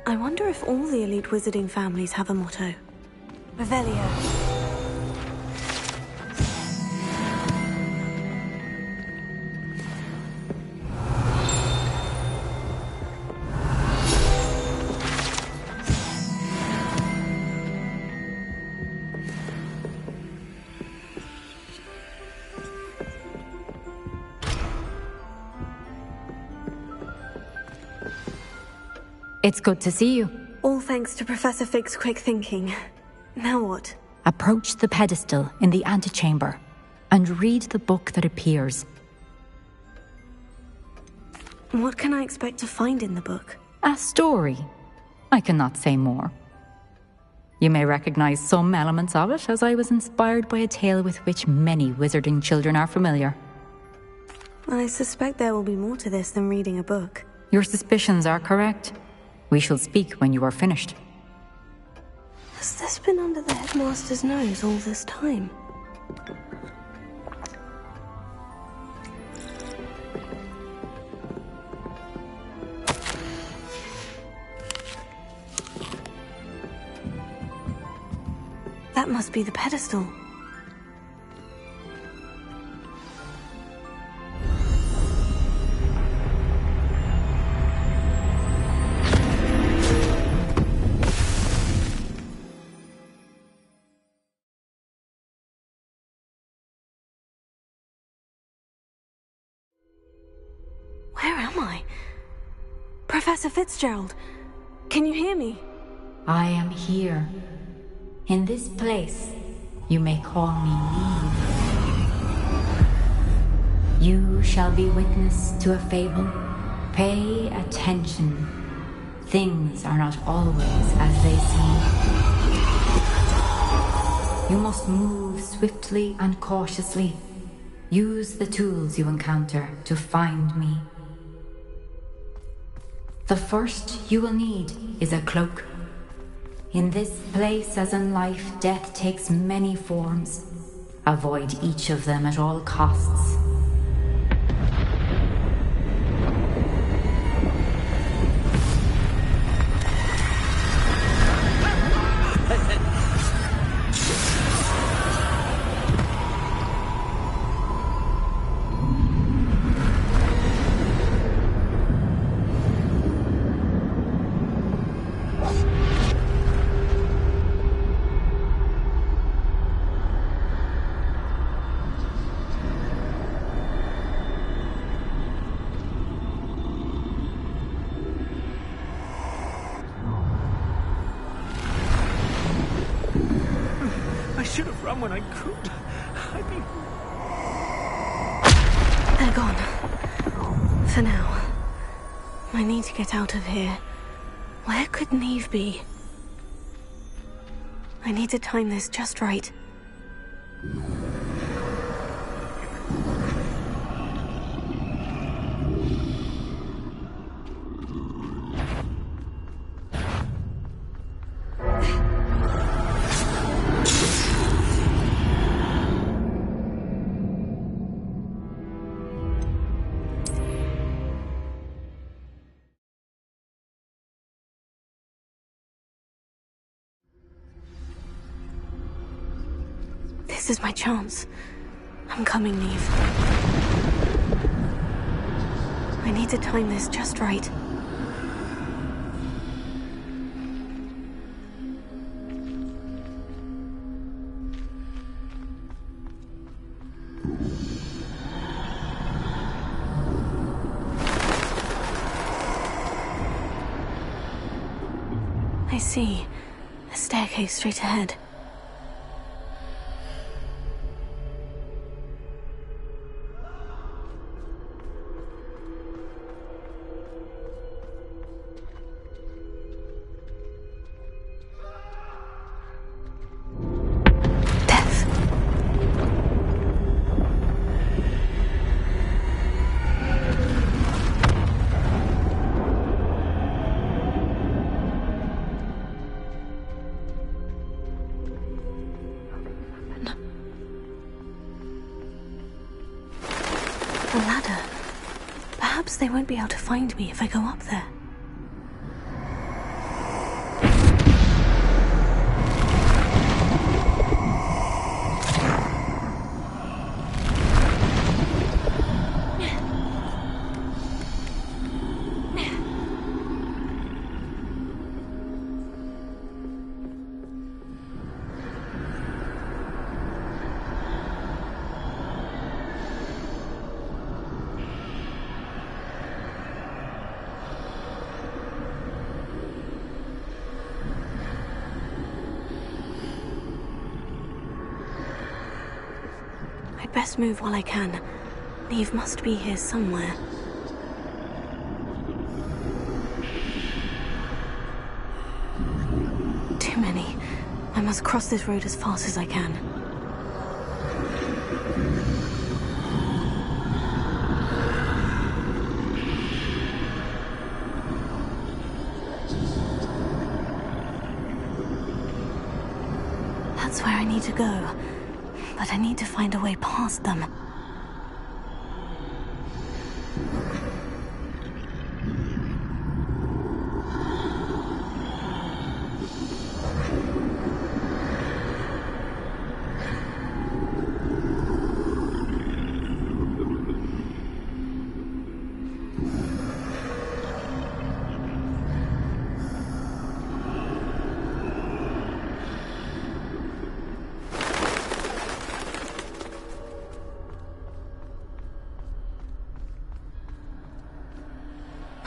I wonder if all the elite wizarding families have a motto. Revelio. It's good to see you. All thanks to Professor Fig's quick thinking. Now what? Approach the pedestal in the antechamber and read the book that appears. What can I expect to find in the book? A story. I cannot say more. You may recognize some elements of it, as I was inspired by a tale with which many wizarding children are familiar. I suspect there will be more to this than reading a book. Your suspicions are correct. We shall speak when you are finished. Has this been under the headmaster's nose all this time? That must be the pedestal. Where am I? Professor Fitzgerald, can you hear me? I am here. In this place, you may call me Neve. You shall be witness to a fable. Pay attention. Things are not always as they seem. You must move swiftly and cautiously. Use the tools you encounter to find me. The first you will need is a cloak. In this place, as in life, death takes many forms. Avoid each of them at all costs. I should have run when I could. They're gone. For now. I need to get out of here. Where could Neve be? I need to time this just right. This is my chance. I'm coming, Neve. I need to time this just right. I see. A staircase straight ahead. A ladder. Perhaps they won't be able to find me if I go up there. I'd best move while I can. Neve must be here somewhere. Too many. I must cross this road as fast as I can. That's where I need to go. But I need to find a way past them.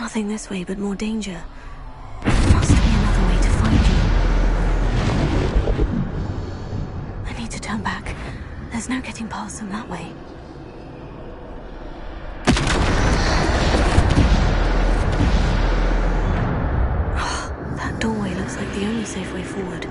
Nothing this way, but more danger. There must be another way to find you. I need to turn back. There's no getting past them that way. That doorway looks like the only safe way forward.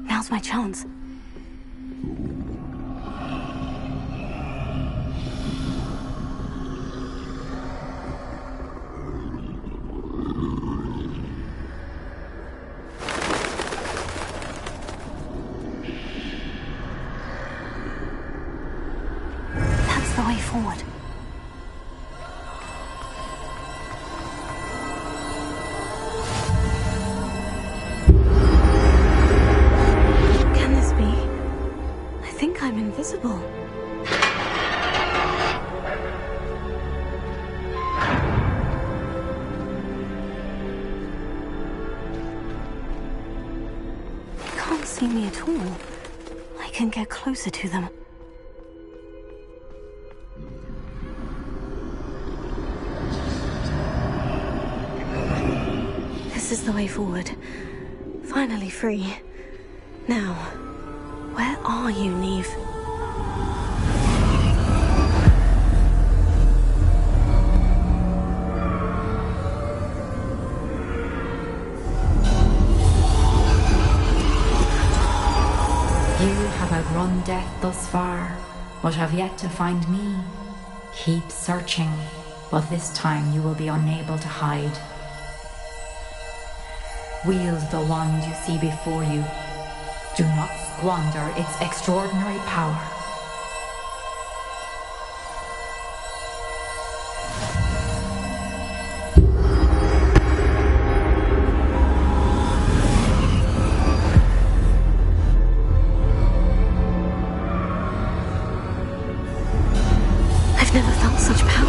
Now's my chance. That's the way forward. I'm invisible. They can't see me at all. I can get closer to them. This is the way forward. Finally free. Now, where are you, Neve? You have outrun death thus far, but have yet to find me. Keep searching, but this time you will be unable to hide. Wield the wand you see before you. Do not squander its extraordinary power. I've never felt such power.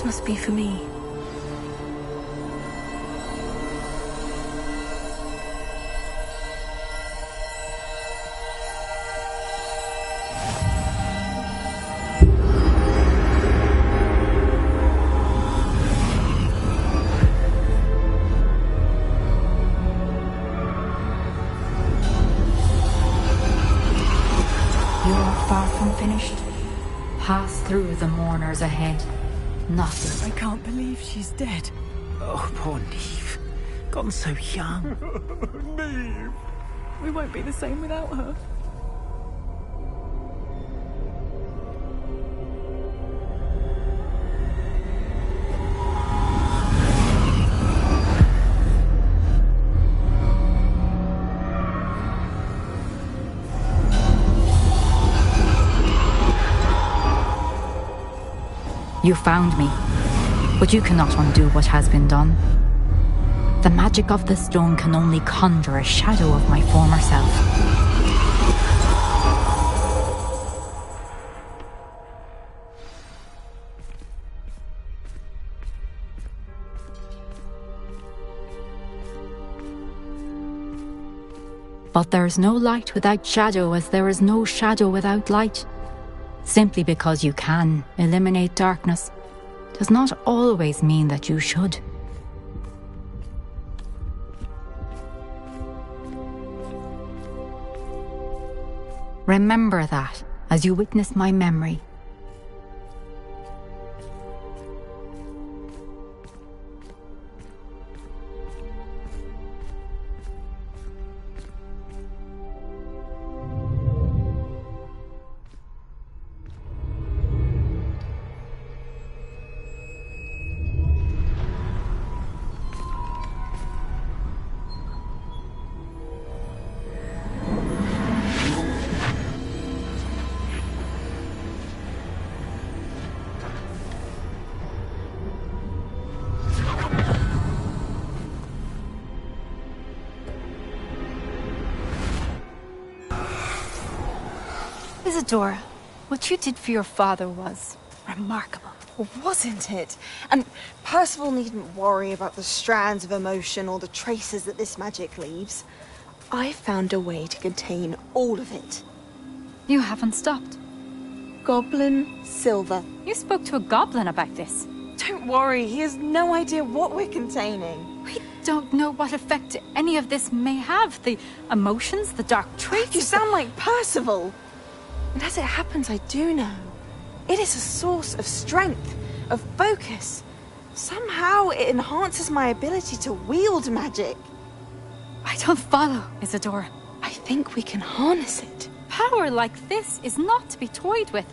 must be for me. Pass through the mourners ahead. Nothing. I can't believe she's dead. Oh, poor Neve. Gone so young. Neve! We won't be the same without her. You found me, but you cannot undo what has been done. The magic of the stone can only conjure a shadow of my former self. But there is no light without shadow, as there is no shadow without light. Simply because you can eliminate darkness does not always mean that you should. Remember that as you witness my memory. Isadora, what you did for your father was remarkable. Wasn't it? And Percival needn't worry about the strands of emotion or the traces that this magic leaves. I found a way to contain all of it. You haven't stopped. Goblin Silver. You spoke to a goblin about this. Don't worry, he has no idea what we're containing. We don't know what effect any of this may have. The emotions, the dark traits. You sound like Percival. And as it happens, I do know. It is a source of strength, of focus. Somehow it enhances my ability to wield magic. I don't follow, Isadora. I think we can harness it. Power like this is not to be toyed with.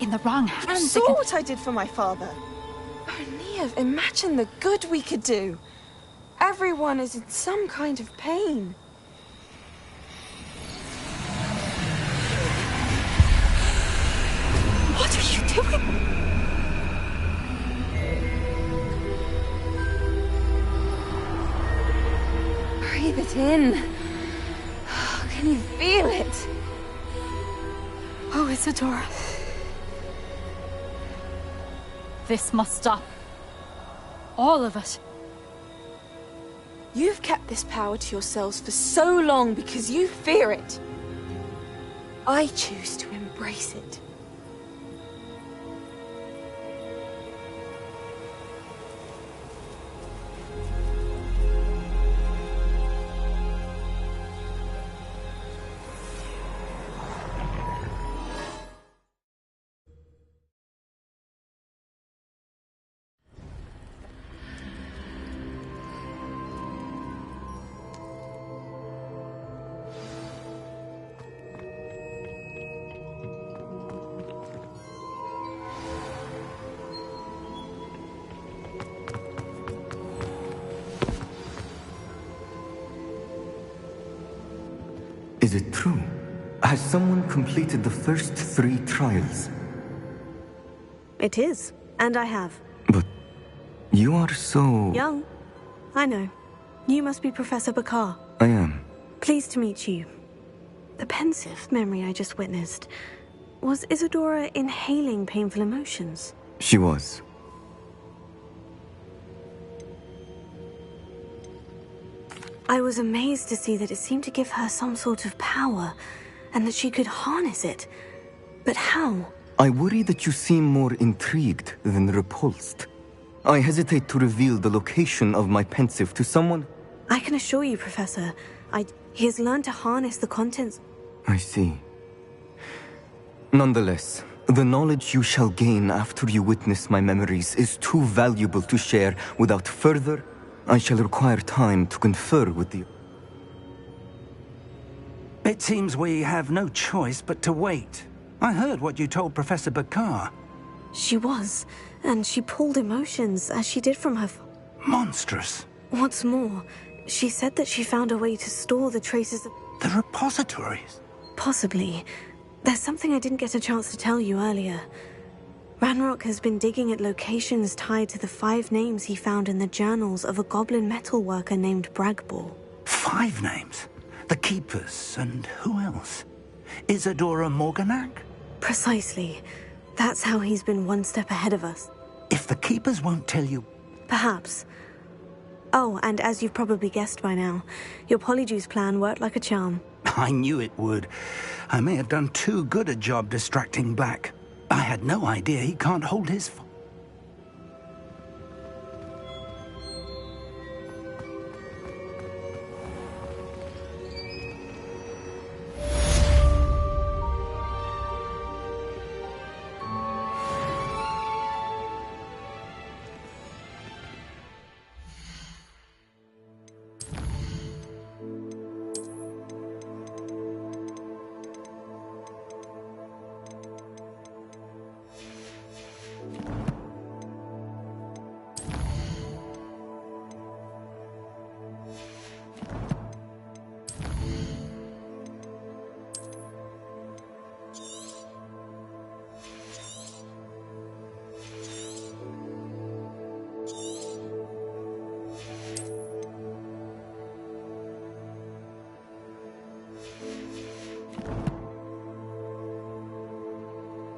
In the wrong hands, You saw what I did for my father. Oh, Neve, imagine the good we could do. Everyone is in some kind of pain. What are you doing? Breathe it in. Can you feel it? Oh, Isadora. This must stop. All of it. You've kept this power to yourselves for so long because you fear it. I choose to embrace it. Is it true? Has someone completed the first 3 trials? It is, and I have. But you are so... Young. I know. You must be Professor Bakar. I am. Pleased to meet you. The pensive memory I just witnessed. Was Isadora inhaling painful emotions? She was. I was amazed to see that it seemed to give her some sort of power, and that she could harness it. But how? I worry that you seem more intrigued than repulsed. I hesitate to reveal the location of my pensive to someone. I can assure you, Professor, he has learned to harness the contents. I see. Nonetheless, the knowledge you shall gain after you witness my memories is too valuable to share without further. I shall require time to confer with you. It seems we have no choice but to wait. I heard what you told Professor Bakar. She was, and she pulled emotions, as she did from her... Monstrous. What's more, she said that she found a way to store the traces of... The repositories? Possibly. There's something I didn't get a chance to tell you earlier. Ranrock has been digging at locations tied to the 5 names he found in the journals of a goblin metalworker named Bragball. 5 names? The Keepers, and who else? Isadora Morganac? Precisely. That's how he's been one step ahead of us. If the Keepers won't tell you... Perhaps. Oh, and as you've probably guessed by now, your Polyjuice plan worked like a charm. I knew it would. I may have done too good a job distracting Black. I had no idea he can't hold his...